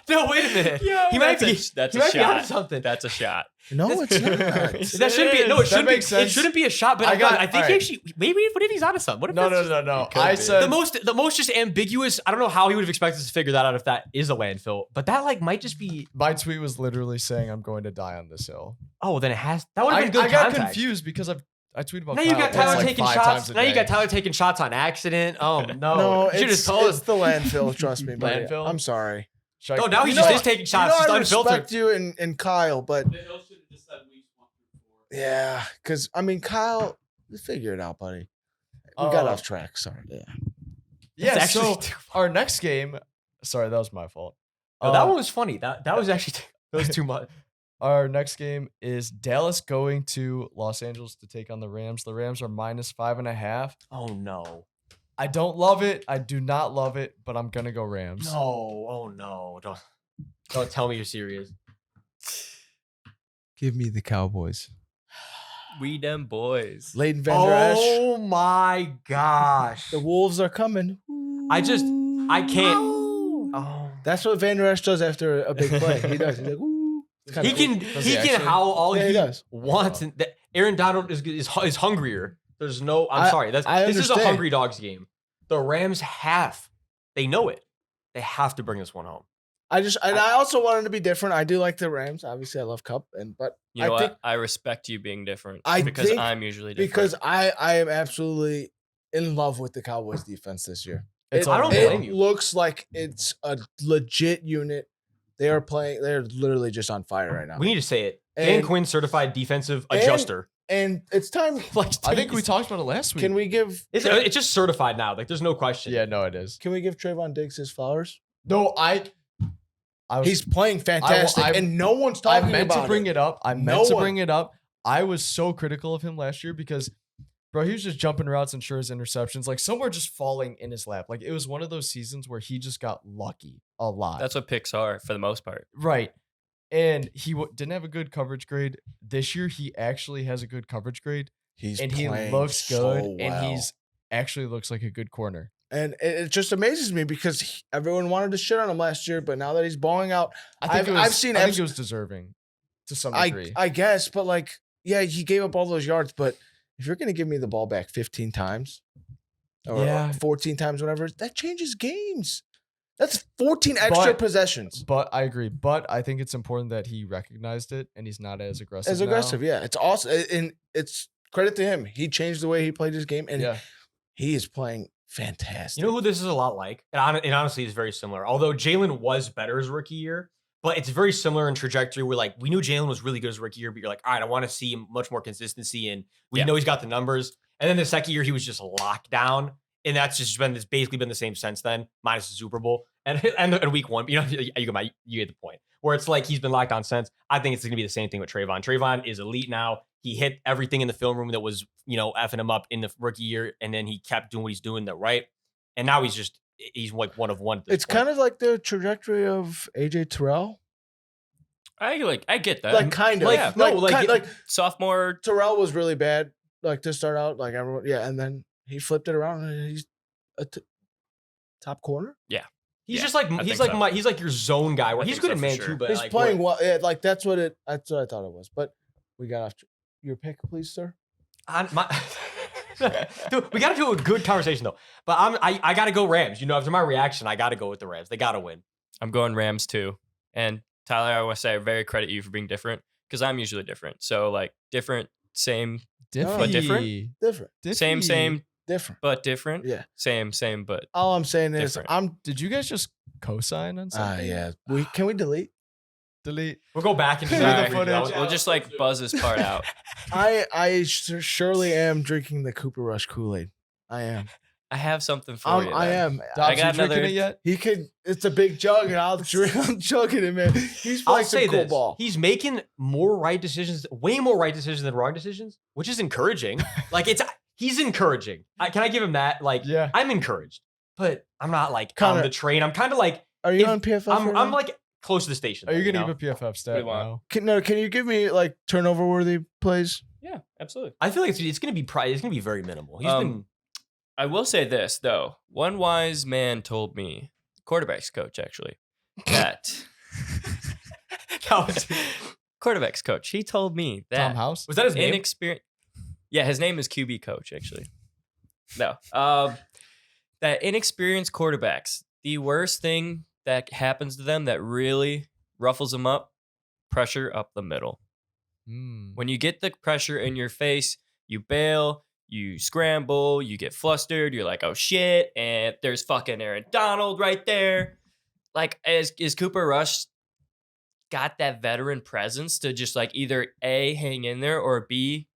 [SPEAKER 3] No, wait a minute.
[SPEAKER 1] Yeah,
[SPEAKER 3] he might
[SPEAKER 1] that's
[SPEAKER 3] be.
[SPEAKER 1] that's
[SPEAKER 3] he
[SPEAKER 1] a
[SPEAKER 3] might be onto
[SPEAKER 1] shot.
[SPEAKER 3] something.
[SPEAKER 1] That's a shot.
[SPEAKER 2] No, it's not.
[SPEAKER 3] That shouldn't be. No, it
[SPEAKER 4] That
[SPEAKER 3] shouldn't be.
[SPEAKER 4] makes
[SPEAKER 3] It
[SPEAKER 4] sense.
[SPEAKER 3] shouldn't be a shot. But
[SPEAKER 4] I got-
[SPEAKER 3] I think
[SPEAKER 4] all
[SPEAKER 3] he
[SPEAKER 4] right.
[SPEAKER 3] actually. Maybe. What if he's onto something? What if
[SPEAKER 4] No,
[SPEAKER 3] that's
[SPEAKER 4] no, no, no.
[SPEAKER 1] could
[SPEAKER 4] I
[SPEAKER 1] be.
[SPEAKER 4] said
[SPEAKER 3] the most just ambiguous? I don't know how he would have expected us to figure that out if that is a landfill. But that like might just be.
[SPEAKER 4] my tweet was literally saying I'm going to die on this hill.
[SPEAKER 3] Oh, then it has. That would have
[SPEAKER 4] I,
[SPEAKER 3] been good
[SPEAKER 4] I got
[SPEAKER 3] context.
[SPEAKER 4] confused because I tweeted about
[SPEAKER 3] Now you
[SPEAKER 4] Kyle
[SPEAKER 3] got
[SPEAKER 4] Pitts
[SPEAKER 3] Tyler
[SPEAKER 4] like
[SPEAKER 3] taking
[SPEAKER 4] 5
[SPEAKER 3] shots.
[SPEAKER 4] times a
[SPEAKER 3] Now you
[SPEAKER 4] day.
[SPEAKER 3] got Tyler taking shots on accident. Oh no!
[SPEAKER 2] No,
[SPEAKER 3] you should
[SPEAKER 2] it's,
[SPEAKER 3] just told
[SPEAKER 2] it's
[SPEAKER 3] us.
[SPEAKER 2] the landfill. Trust me, buddy.
[SPEAKER 4] Landfill?
[SPEAKER 2] I'm sorry.
[SPEAKER 4] Should I-
[SPEAKER 3] Oh, now he
[SPEAKER 2] You
[SPEAKER 3] just
[SPEAKER 2] know-
[SPEAKER 3] is taking
[SPEAKER 2] You
[SPEAKER 3] shots.
[SPEAKER 2] know
[SPEAKER 3] Just
[SPEAKER 2] I
[SPEAKER 3] unfiltered.
[SPEAKER 2] respect you and Kyle, but
[SPEAKER 5] The Hill should have just said weeks 1 through
[SPEAKER 2] Yeah, because I mean, Kyle, figure it out, buddy. We got
[SPEAKER 4] Uh,
[SPEAKER 2] off track. Sorry. Yeah.
[SPEAKER 4] Yeah,
[SPEAKER 3] That's actually
[SPEAKER 4] so
[SPEAKER 3] too
[SPEAKER 4] our next game. Sorry, that was my fault.
[SPEAKER 3] No, that
[SPEAKER 4] Um,
[SPEAKER 3] one was funny. That was actually that was too much.
[SPEAKER 4] Our next game is Dallas going to Los Angeles to take on the Rams. The Rams are -5.5.
[SPEAKER 3] Oh no.
[SPEAKER 4] I don't love it. I do not love it, but I'm gonna go Rams.
[SPEAKER 3] No. Oh no. Don't tell me you're serious.
[SPEAKER 2] Give me the Cowboys.
[SPEAKER 1] We them boys.
[SPEAKER 2] Leighton Van Der Esch.
[SPEAKER 3] Oh my gosh.
[SPEAKER 2] The Wolves are coming.
[SPEAKER 3] I can't. Oh.
[SPEAKER 2] That's what Van Der Esch does after a big play. He does. He's like, "Ooh." It's kinda
[SPEAKER 3] He
[SPEAKER 2] cool.
[SPEAKER 3] can
[SPEAKER 4] Does
[SPEAKER 3] he
[SPEAKER 4] he
[SPEAKER 3] can
[SPEAKER 4] actually?
[SPEAKER 3] howl all
[SPEAKER 2] Yeah, he
[SPEAKER 3] he
[SPEAKER 2] does.
[SPEAKER 3] wants. And Aaron Donald is hungrier. There's no. I'm
[SPEAKER 2] I-
[SPEAKER 3] sorry.
[SPEAKER 2] I
[SPEAKER 3] This is a
[SPEAKER 2] understand.
[SPEAKER 3] hungry dogs game. The Rams they know it. They have to bring this one home.
[SPEAKER 2] I also wanted to be different. I do like the Rams. Obviously, I love Cup, but
[SPEAKER 1] You know
[SPEAKER 2] I think
[SPEAKER 1] what? I respect you being different
[SPEAKER 2] I
[SPEAKER 1] because
[SPEAKER 2] think
[SPEAKER 1] I'm usually different.
[SPEAKER 2] because I am absolutely in love with the Cowboys defense this year.
[SPEAKER 4] It's
[SPEAKER 3] I don't
[SPEAKER 2] It
[SPEAKER 3] blame you.
[SPEAKER 2] looks like it's a legit unit. They're literally just on fire right now.
[SPEAKER 3] We need to say it. Dan
[SPEAKER 2] And-
[SPEAKER 3] Quinn, certified defensive adjuster.
[SPEAKER 2] And it's time.
[SPEAKER 3] Like
[SPEAKER 4] I think we talked about it last week.
[SPEAKER 2] Can we give
[SPEAKER 3] It's just certified now. Like there's no question.
[SPEAKER 4] Yeah, no, it is.
[SPEAKER 2] Can we give Trayvon Diggs his flowers?
[SPEAKER 4] No, I was.
[SPEAKER 2] He's playing fantastic,
[SPEAKER 4] I-
[SPEAKER 2] and no one's
[SPEAKER 4] I
[SPEAKER 2] talking
[SPEAKER 4] meant
[SPEAKER 2] about
[SPEAKER 4] to bring it up. I
[SPEAKER 2] No
[SPEAKER 4] meant to
[SPEAKER 2] one.
[SPEAKER 4] bring it up. I was so critical of him last year because, bro, he was just jumping routes and sure his interceptions, like some were just falling in his lap. Like it was one of those seasons where he just got lucky a lot.
[SPEAKER 1] That's what picks are for the most part.
[SPEAKER 4] Right. And he didn't have a good coverage grade. This year, he actually has a good coverage grade.
[SPEAKER 2] He's
[SPEAKER 4] And he
[SPEAKER 2] playing
[SPEAKER 4] looks good.
[SPEAKER 2] so
[SPEAKER 4] And
[SPEAKER 2] well.
[SPEAKER 4] he's actually looks like a good corner.
[SPEAKER 2] And it just amazes me because everyone wanted to shit on him last year, but now that he's balling out, I've seen
[SPEAKER 4] I think it was deserving to some degree.
[SPEAKER 2] I guess, but like, yeah, he gave up all those yards. But if you're gonna give me the ball back 15 times, or
[SPEAKER 4] Yeah.
[SPEAKER 2] 14 times, whatever, that changes games. That's 14 extra
[SPEAKER 4] But-
[SPEAKER 2] possessions.
[SPEAKER 4] But I agree. But I think it's important that he recognized it and he's not as aggressive.
[SPEAKER 2] As
[SPEAKER 4] now.
[SPEAKER 2] aggressive, yeah, it's awesome, and it's credit to him. He changed the way he played his game, and
[SPEAKER 4] Yeah.
[SPEAKER 2] he is playing fantastic.
[SPEAKER 3] You know who this is a lot like? And it honestly is very similar. Although Jalen was better his rookie year, but it's very similar in trajectory where like we knew Jalen was really good his rookie year, but you're like, all right, I want to see much more consistency and we
[SPEAKER 1] Yeah.
[SPEAKER 3] know he's got the numbers. And then the second year he was just locked down. And that's just basically been the same since then, minus the Super Bowl. And week one, you get the point. Where it's like he's been locked on since. I think it's gonna be the same thing with Trayvon. Trayvon is elite now. He hit everything in the film room that was, effing him up in the rookie year, and then he kept doing what he's doing that right. And now he's like one of one. At this
[SPEAKER 2] It's
[SPEAKER 3] point.
[SPEAKER 2] kind of like the trajectory of AJ Terrell.
[SPEAKER 1] I get that.
[SPEAKER 2] Like kind of,
[SPEAKER 3] like,
[SPEAKER 2] yeah,
[SPEAKER 3] no,
[SPEAKER 2] like,
[SPEAKER 3] like-
[SPEAKER 2] like
[SPEAKER 1] Sophomore,
[SPEAKER 2] Terrell was really bad, like to start out, like everyone, yeah, and then he flipped it around and he's a top corner.
[SPEAKER 3] He's
[SPEAKER 1] Yeah,
[SPEAKER 3] just like
[SPEAKER 1] I
[SPEAKER 3] he's
[SPEAKER 1] think
[SPEAKER 3] like
[SPEAKER 1] so.
[SPEAKER 3] he's like your zone guy. Where
[SPEAKER 1] I
[SPEAKER 3] he's
[SPEAKER 1] think
[SPEAKER 3] good
[SPEAKER 1] so
[SPEAKER 3] at
[SPEAKER 1] for
[SPEAKER 3] man
[SPEAKER 1] sure.
[SPEAKER 3] too, but
[SPEAKER 2] He's
[SPEAKER 3] like,
[SPEAKER 2] playing well. Yeah, like that's what I thought it was. But we got off your pick, please, sir.
[SPEAKER 3] Dude, we got to do a good conversation though. But I got to go Rams. After my reaction, I got to go with the Rams. They got to win.
[SPEAKER 1] I'm going Rams too. And Tyler, I want to say I very credit you for being different because I'm usually different. So like different, same,
[SPEAKER 2] But
[SPEAKER 1] different?
[SPEAKER 2] Different,
[SPEAKER 1] same,
[SPEAKER 2] different.
[SPEAKER 1] but different.
[SPEAKER 2] Yeah.
[SPEAKER 1] Same, but
[SPEAKER 2] All I'm saying is
[SPEAKER 1] Different.
[SPEAKER 2] I'm.
[SPEAKER 4] Did you guys just co-sign on something?
[SPEAKER 2] Yeah. Can we delete?
[SPEAKER 4] Delete.
[SPEAKER 3] We'll go back and do
[SPEAKER 2] Sorry.
[SPEAKER 3] the footage.
[SPEAKER 1] we'll just like buzz this part out.
[SPEAKER 2] I surely am drinking the Cooper Rush Kool-Aid. I am.
[SPEAKER 1] I have something for you.
[SPEAKER 2] I
[SPEAKER 1] then.
[SPEAKER 2] am.
[SPEAKER 4] Dobbs,
[SPEAKER 1] got
[SPEAKER 4] you drinking
[SPEAKER 1] another-
[SPEAKER 4] it yet?
[SPEAKER 2] He could. It's a big jug, and I'll drink. I'm chugging it, man. He's
[SPEAKER 3] I'll
[SPEAKER 2] playing some
[SPEAKER 3] say
[SPEAKER 2] cool
[SPEAKER 3] this:
[SPEAKER 2] ball.
[SPEAKER 3] he's making more right decisions, way more right decisions than wrong decisions, which is encouraging. Like he's encouraging. Can I give him that? Like,
[SPEAKER 4] Yeah.
[SPEAKER 3] I'm encouraged, but I'm not like
[SPEAKER 2] Connor,
[SPEAKER 3] on the train. I'm kind of like
[SPEAKER 2] Are you
[SPEAKER 3] if
[SPEAKER 2] on PFF? right
[SPEAKER 3] I'm
[SPEAKER 2] now?
[SPEAKER 3] like close to the station.
[SPEAKER 4] Are you
[SPEAKER 3] though,
[SPEAKER 4] gonna give a PFF stat
[SPEAKER 1] you want?
[SPEAKER 4] now?
[SPEAKER 2] Can you give me like turnover worthy plays?
[SPEAKER 1] Yeah, absolutely.
[SPEAKER 3] I feel like it's gonna be it's gonna be very minimal. He's been
[SPEAKER 1] I will say this though. One wise man told me, quarterbacks coach actually, that quarterbacks coach. He told me that
[SPEAKER 4] Tom House.
[SPEAKER 3] was that his name?
[SPEAKER 1] inexperienced. Yeah, his name is QB coach actually. No, that inexperienced quarterbacks. The worst thing that happens to them that really ruffles them up, pressure up the middle. When you get the pressure in your face, you bail, you scramble, you get flustered, you're like, oh shit, and there's fucking Aaron Donald right there. Like, is Cooper Rush got that veteran presence to just like either A, hang in there, or B,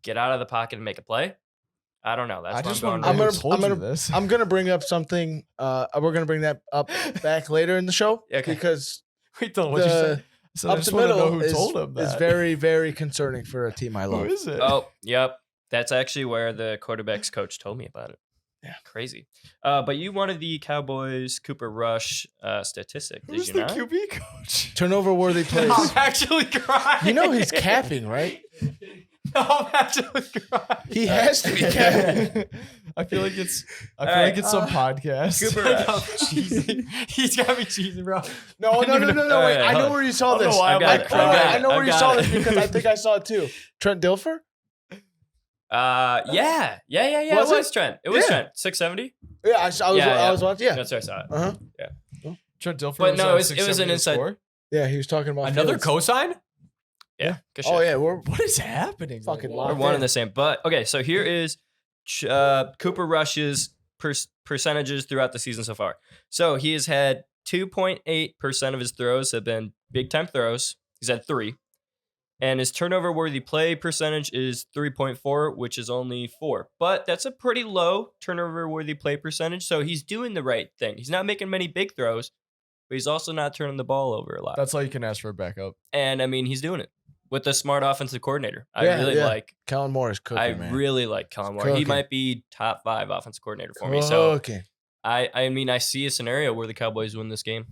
[SPEAKER 1] get out of the pocket and make a play. I don't know. That's
[SPEAKER 4] I
[SPEAKER 1] what
[SPEAKER 4] just
[SPEAKER 1] I'm
[SPEAKER 4] want
[SPEAKER 1] going
[SPEAKER 4] to
[SPEAKER 1] with.
[SPEAKER 4] know who told you this.
[SPEAKER 2] I'm gonna bring up something. We're gonna bring that up back later in the show
[SPEAKER 1] Okay.
[SPEAKER 2] because
[SPEAKER 3] Wait, Dylan, what you
[SPEAKER 2] the
[SPEAKER 3] say?
[SPEAKER 4] So I
[SPEAKER 2] up
[SPEAKER 4] just
[SPEAKER 2] the
[SPEAKER 4] want to know
[SPEAKER 2] middle
[SPEAKER 4] who told him
[SPEAKER 2] is
[SPEAKER 4] that.
[SPEAKER 2] very, very concerning for a team I
[SPEAKER 4] Who
[SPEAKER 2] love.
[SPEAKER 4] is it?
[SPEAKER 1] Oh, yep. That's actually where the quarterback's coach told me about it.
[SPEAKER 2] Yeah.
[SPEAKER 1] Crazy. But you wanted the Cowboys Cooper Rush statistic, did
[SPEAKER 4] Who's
[SPEAKER 1] you
[SPEAKER 4] the
[SPEAKER 1] not?
[SPEAKER 4] QB coach?
[SPEAKER 2] Turnover worthy plays.
[SPEAKER 3] I'm actually crying.
[SPEAKER 2] You know he's capping, right?
[SPEAKER 3] No, I'm actually crying.
[SPEAKER 2] He has to be capping.
[SPEAKER 4] I feel like it's. I feel
[SPEAKER 1] All
[SPEAKER 4] like
[SPEAKER 1] right.
[SPEAKER 4] it's some podcast.
[SPEAKER 1] Cooper
[SPEAKER 3] I got me
[SPEAKER 1] Rush.
[SPEAKER 3] cheesing. He's got me cheesing, bro.
[SPEAKER 2] No. Wait.
[SPEAKER 1] Alright,
[SPEAKER 2] I know
[SPEAKER 1] hold
[SPEAKER 2] where you saw
[SPEAKER 3] I don't
[SPEAKER 2] this.
[SPEAKER 3] know why
[SPEAKER 1] I got it.
[SPEAKER 2] I know
[SPEAKER 1] I
[SPEAKER 2] where you
[SPEAKER 1] got
[SPEAKER 2] saw
[SPEAKER 1] it.
[SPEAKER 2] this because I think I saw it too. Trent Dilfer?
[SPEAKER 1] Yeah.
[SPEAKER 2] Was
[SPEAKER 1] it
[SPEAKER 2] it?
[SPEAKER 1] was Trent. It was
[SPEAKER 2] Yeah.
[SPEAKER 1] Trent. 670.
[SPEAKER 2] Yeah, I was watching. Yeah.
[SPEAKER 1] That's where I saw it.
[SPEAKER 2] Uh-huh.
[SPEAKER 4] Trent Dilfer.
[SPEAKER 1] But
[SPEAKER 4] was
[SPEAKER 1] no,
[SPEAKER 4] on
[SPEAKER 1] it was an
[SPEAKER 4] 670 to
[SPEAKER 1] inside-
[SPEAKER 4] score?
[SPEAKER 2] Yeah, he was talking about
[SPEAKER 3] Another
[SPEAKER 2] Fields.
[SPEAKER 3] cosign?
[SPEAKER 1] Yeah. Good
[SPEAKER 2] Oh
[SPEAKER 1] shit.
[SPEAKER 2] yeah, we're
[SPEAKER 4] What is happening?
[SPEAKER 2] Fucking
[SPEAKER 4] right
[SPEAKER 1] We're
[SPEAKER 4] now?
[SPEAKER 2] locked
[SPEAKER 1] one
[SPEAKER 2] in.
[SPEAKER 1] and the same. But okay, so here is Cooper Rush's percentages throughout the season so far. So he has had 2.8% of his throws have been big time throws. He's had 3. And his turnover worthy play percentage is 3.4, which is only 4. But that's a pretty low turnover worthy play percentage. So he's doing the right thing. He's not making many big throws, but he's also not turning the ball over a lot.
[SPEAKER 4] That's all you can ask for a backup.
[SPEAKER 1] And I mean, he's doing it with a smart offensive coordinator. I
[SPEAKER 2] Yeah,
[SPEAKER 1] really
[SPEAKER 2] yeah.
[SPEAKER 1] like.
[SPEAKER 2] Kellen Moore is cooking,
[SPEAKER 1] I
[SPEAKER 2] man.
[SPEAKER 1] really like Kellen Moore. He
[SPEAKER 2] Cooking.
[SPEAKER 1] might be top 5 offensive coordinator for me. So
[SPEAKER 2] Cooking.
[SPEAKER 1] I mean, I see a scenario where the Cowboys win this game.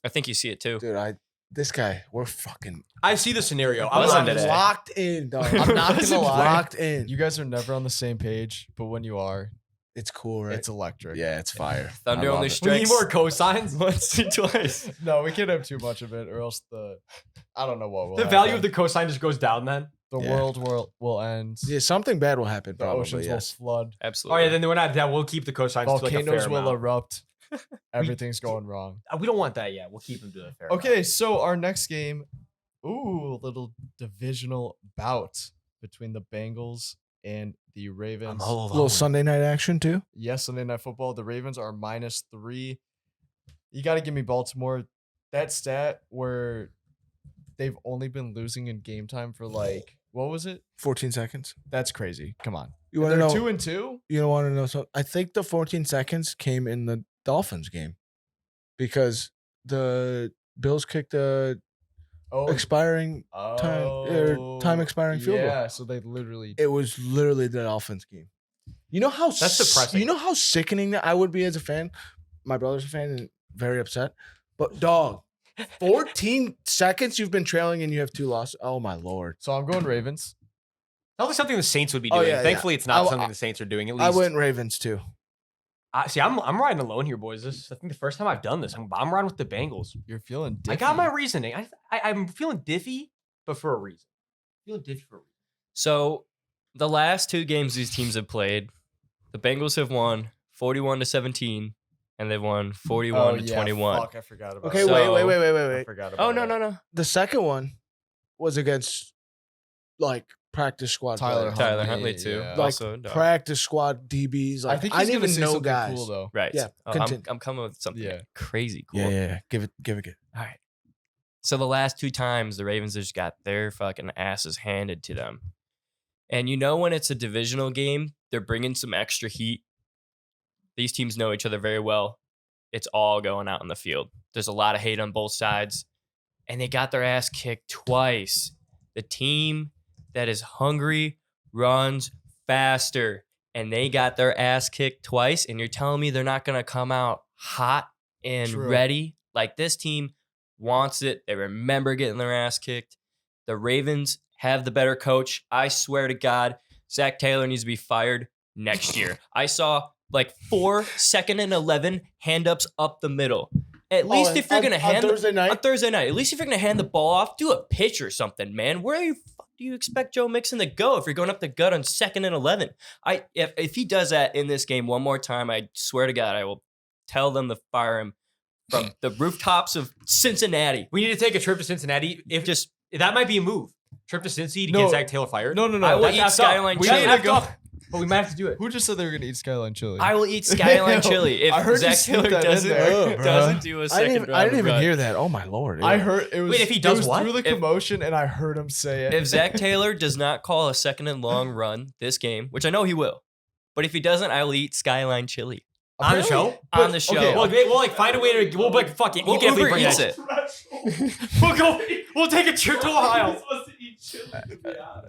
[SPEAKER 1] I think you see it too.
[SPEAKER 2] Dude, this guy, we're fucking
[SPEAKER 3] I see the scenario. I'm
[SPEAKER 1] Buzzing
[SPEAKER 3] not
[SPEAKER 1] today.
[SPEAKER 2] locked in, dog.
[SPEAKER 4] I'm not gonna lie.
[SPEAKER 2] Locked in.
[SPEAKER 4] You guys are never on the same page, but when you are,
[SPEAKER 2] It's cool, right?
[SPEAKER 4] it's electric.
[SPEAKER 2] Yeah, it's fire.
[SPEAKER 1] Thunder
[SPEAKER 2] I love
[SPEAKER 1] only
[SPEAKER 2] it.
[SPEAKER 3] We need
[SPEAKER 1] strikes
[SPEAKER 3] more cosigns.
[SPEAKER 1] once or twice.
[SPEAKER 4] No, we can't have too much of it, or else I don't know what will
[SPEAKER 3] The value of
[SPEAKER 4] happen.
[SPEAKER 3] the cosign just goes down then.
[SPEAKER 4] the
[SPEAKER 2] Yeah.
[SPEAKER 4] world will end.
[SPEAKER 2] Yeah, something bad will happen.
[SPEAKER 4] The
[SPEAKER 2] Probably,
[SPEAKER 4] oceans
[SPEAKER 2] yes.
[SPEAKER 4] will flood.
[SPEAKER 3] Oh
[SPEAKER 1] Absolutely.
[SPEAKER 3] yeah, then we're not that. We'll keep the cosigns to like a
[SPEAKER 4] Volcanoes
[SPEAKER 3] fair
[SPEAKER 4] will
[SPEAKER 3] amount.
[SPEAKER 4] erupt. Everything's going wrong.
[SPEAKER 3] We don't want that yet. We'll keep them to the fair. amount.
[SPEAKER 4] Okay, so our next game, a little divisional bout between the Bengals and the Ravens.
[SPEAKER 2] A little Sunday night action too.
[SPEAKER 4] Yes, Sunday Night Football. The Ravens are -3. You got to give me Baltimore. That stat where they've only been losing in game time for like, what was it?
[SPEAKER 2] 14 seconds.
[SPEAKER 4] That's crazy. Come on.
[SPEAKER 2] You
[SPEAKER 4] And
[SPEAKER 2] want to
[SPEAKER 4] they're
[SPEAKER 2] know?
[SPEAKER 4] 2-2.
[SPEAKER 2] You don't want to know something? I think the 14 seconds came in the Dolphins game because the Bills kicked the
[SPEAKER 4] Oh,
[SPEAKER 2] expiring time expiring field goal.
[SPEAKER 4] Yeah, so they literally.
[SPEAKER 2] It was literally the Dolphins game. You know how
[SPEAKER 3] That's depressing.
[SPEAKER 2] You know how sickening that I would be as a fan. My brother's a fan and very upset. But dog, 14 seconds you've been trailing and you have 2 losses. Oh my lord!
[SPEAKER 4] So I'm going Ravens.
[SPEAKER 3] Sounds like something the Saints would be
[SPEAKER 2] Oh,
[SPEAKER 3] doing.
[SPEAKER 2] yeah, yeah.
[SPEAKER 3] Thankfully, it's not
[SPEAKER 2] I-
[SPEAKER 3] something the Saints are doing. At least
[SPEAKER 2] I went Ravens too.
[SPEAKER 3] See, I'm riding alone here, boys. This is, I think, the first time I've done this. I'm riding with the Bengals.
[SPEAKER 4] You're feeling.
[SPEAKER 3] I got
[SPEAKER 4] diffy.
[SPEAKER 3] my reasoning. I'm feeling diffy, but for a reason. Feeling diffy for a reason.
[SPEAKER 1] So the last 2 games these teams have played, the Bengals have won 41-17, and they've won 41-21.
[SPEAKER 4] Fuck, I forgot about.
[SPEAKER 2] Okay,
[SPEAKER 4] it.
[SPEAKER 1] So-
[SPEAKER 2] wait.
[SPEAKER 4] I forgot about.
[SPEAKER 1] Oh no
[SPEAKER 4] it.
[SPEAKER 1] no no!
[SPEAKER 2] The second one was against like practice squad
[SPEAKER 4] Tyler
[SPEAKER 2] players.
[SPEAKER 1] Tyler
[SPEAKER 4] Huntley,
[SPEAKER 1] Huntley too.
[SPEAKER 4] yeah.
[SPEAKER 2] like
[SPEAKER 1] Also, no.
[SPEAKER 2] practice squad DBs. Like
[SPEAKER 4] I think
[SPEAKER 2] I
[SPEAKER 4] he's
[SPEAKER 2] didn't
[SPEAKER 4] gonna
[SPEAKER 2] even
[SPEAKER 4] say
[SPEAKER 2] know
[SPEAKER 4] something
[SPEAKER 2] guys.
[SPEAKER 4] cool though.
[SPEAKER 1] Right.
[SPEAKER 2] Yeah,
[SPEAKER 1] Oh,
[SPEAKER 2] continue.
[SPEAKER 1] I'm coming with something
[SPEAKER 4] Yeah.
[SPEAKER 1] crazy cool.
[SPEAKER 2] Yeah. Give it.
[SPEAKER 1] All right. So the last 2 times the Ravens just got their fucking asses handed to them. And you know when it's a divisional game, they're bringing some extra heat. These teams know each other very well. It's all going out in the field. There's a lot of hate on both sides. And they got their ass kicked twice. The team that is hungry runs faster. And they got their ass kicked twice. And you're telling me they're not going to come out hot and
[SPEAKER 4] True.
[SPEAKER 1] ready? Like this team wants it. They remember getting their ass kicked. The Ravens have the better coach. I swear to God, Zach Taylor needs to be fired next year. I saw like 4 2nd and 11 hand-ups up the middle. At least if you're going to hand
[SPEAKER 2] Thursday night.
[SPEAKER 1] on Thursday night, at least if you're going to hand the ball off, do a pitch or something, man. Where do you expect Joe Mixon to go if you're going up the gut on 2nd and 11? If he does that in this game one more time, I swear to God, I will tell them to fire him from the rooftops of Cincinnati.
[SPEAKER 3] We need to take a trip to Cincinnati. If
[SPEAKER 1] Just
[SPEAKER 3] that might be a move. Trip to Cincy to
[SPEAKER 4] No.
[SPEAKER 3] get Zach Taylor fired.
[SPEAKER 4] No.
[SPEAKER 1] I will
[SPEAKER 3] That's
[SPEAKER 1] eat
[SPEAKER 3] effed up.
[SPEAKER 1] Skyline
[SPEAKER 3] We
[SPEAKER 1] chili.
[SPEAKER 3] need to go. But we might have to do it.
[SPEAKER 4] Who just said they were gonna eat Skyline chili?
[SPEAKER 1] I will eat Skyline chili if
[SPEAKER 4] I heard you
[SPEAKER 1] Zach
[SPEAKER 4] sneak
[SPEAKER 1] Taylor
[SPEAKER 4] that in
[SPEAKER 1] doesn't,
[SPEAKER 4] there.
[SPEAKER 1] doesn't do a
[SPEAKER 2] I
[SPEAKER 1] second
[SPEAKER 2] didn't
[SPEAKER 1] round
[SPEAKER 2] even
[SPEAKER 1] run.
[SPEAKER 2] hear that. Oh my lord!
[SPEAKER 4] I
[SPEAKER 2] yeah.
[SPEAKER 4] heard it was.
[SPEAKER 3] Wait, if he
[SPEAKER 4] it
[SPEAKER 3] does
[SPEAKER 4] was
[SPEAKER 3] what?
[SPEAKER 4] through the
[SPEAKER 1] If-
[SPEAKER 4] commotion, and I heard him say it.
[SPEAKER 1] If Zach Taylor does not call a second and long run this game, which I know he will, but if he doesn't, I will eat Skyline chili
[SPEAKER 3] On the show?
[SPEAKER 1] on the show.
[SPEAKER 4] okay,
[SPEAKER 3] We'll like find a way to. We'll be like, fuck it.
[SPEAKER 1] We'll
[SPEAKER 3] You can
[SPEAKER 1] Uber
[SPEAKER 3] bring
[SPEAKER 1] Eats
[SPEAKER 3] it.
[SPEAKER 1] it.
[SPEAKER 3] We'll go. We'll take a trip to Ohio.
[SPEAKER 5] supposed to eat chili.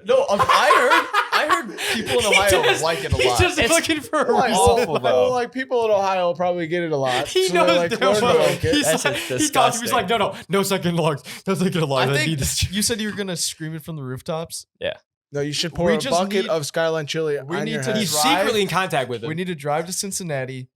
[SPEAKER 4] no, I heard people in Ohio like it a
[SPEAKER 3] He's
[SPEAKER 4] lot.
[SPEAKER 3] just
[SPEAKER 1] It's
[SPEAKER 3] looking for a
[SPEAKER 2] Like,
[SPEAKER 3] reason.
[SPEAKER 1] awful, though.
[SPEAKER 2] like people in Ohio will probably get it a lot.
[SPEAKER 3] He
[SPEAKER 2] so
[SPEAKER 3] knows
[SPEAKER 2] they, like,
[SPEAKER 3] damn
[SPEAKER 2] learn to
[SPEAKER 3] well.
[SPEAKER 2] like it.
[SPEAKER 3] He's
[SPEAKER 1] That's
[SPEAKER 3] like, he talks to me. He's like, no second longs. No second longs.
[SPEAKER 4] I
[SPEAKER 3] I
[SPEAKER 4] think
[SPEAKER 3] need this.
[SPEAKER 4] you said you were gonna scream it from the rooftops.
[SPEAKER 2] No, you should pour
[SPEAKER 4] We
[SPEAKER 2] a
[SPEAKER 4] just
[SPEAKER 2] bucket
[SPEAKER 4] need-
[SPEAKER 2] of Skyline chili
[SPEAKER 4] we
[SPEAKER 2] on
[SPEAKER 4] need
[SPEAKER 2] your
[SPEAKER 4] to
[SPEAKER 2] head.
[SPEAKER 3] He's
[SPEAKER 4] drive-
[SPEAKER 3] secretly in contact with him.
[SPEAKER 4] We need to drive to Cincinnati,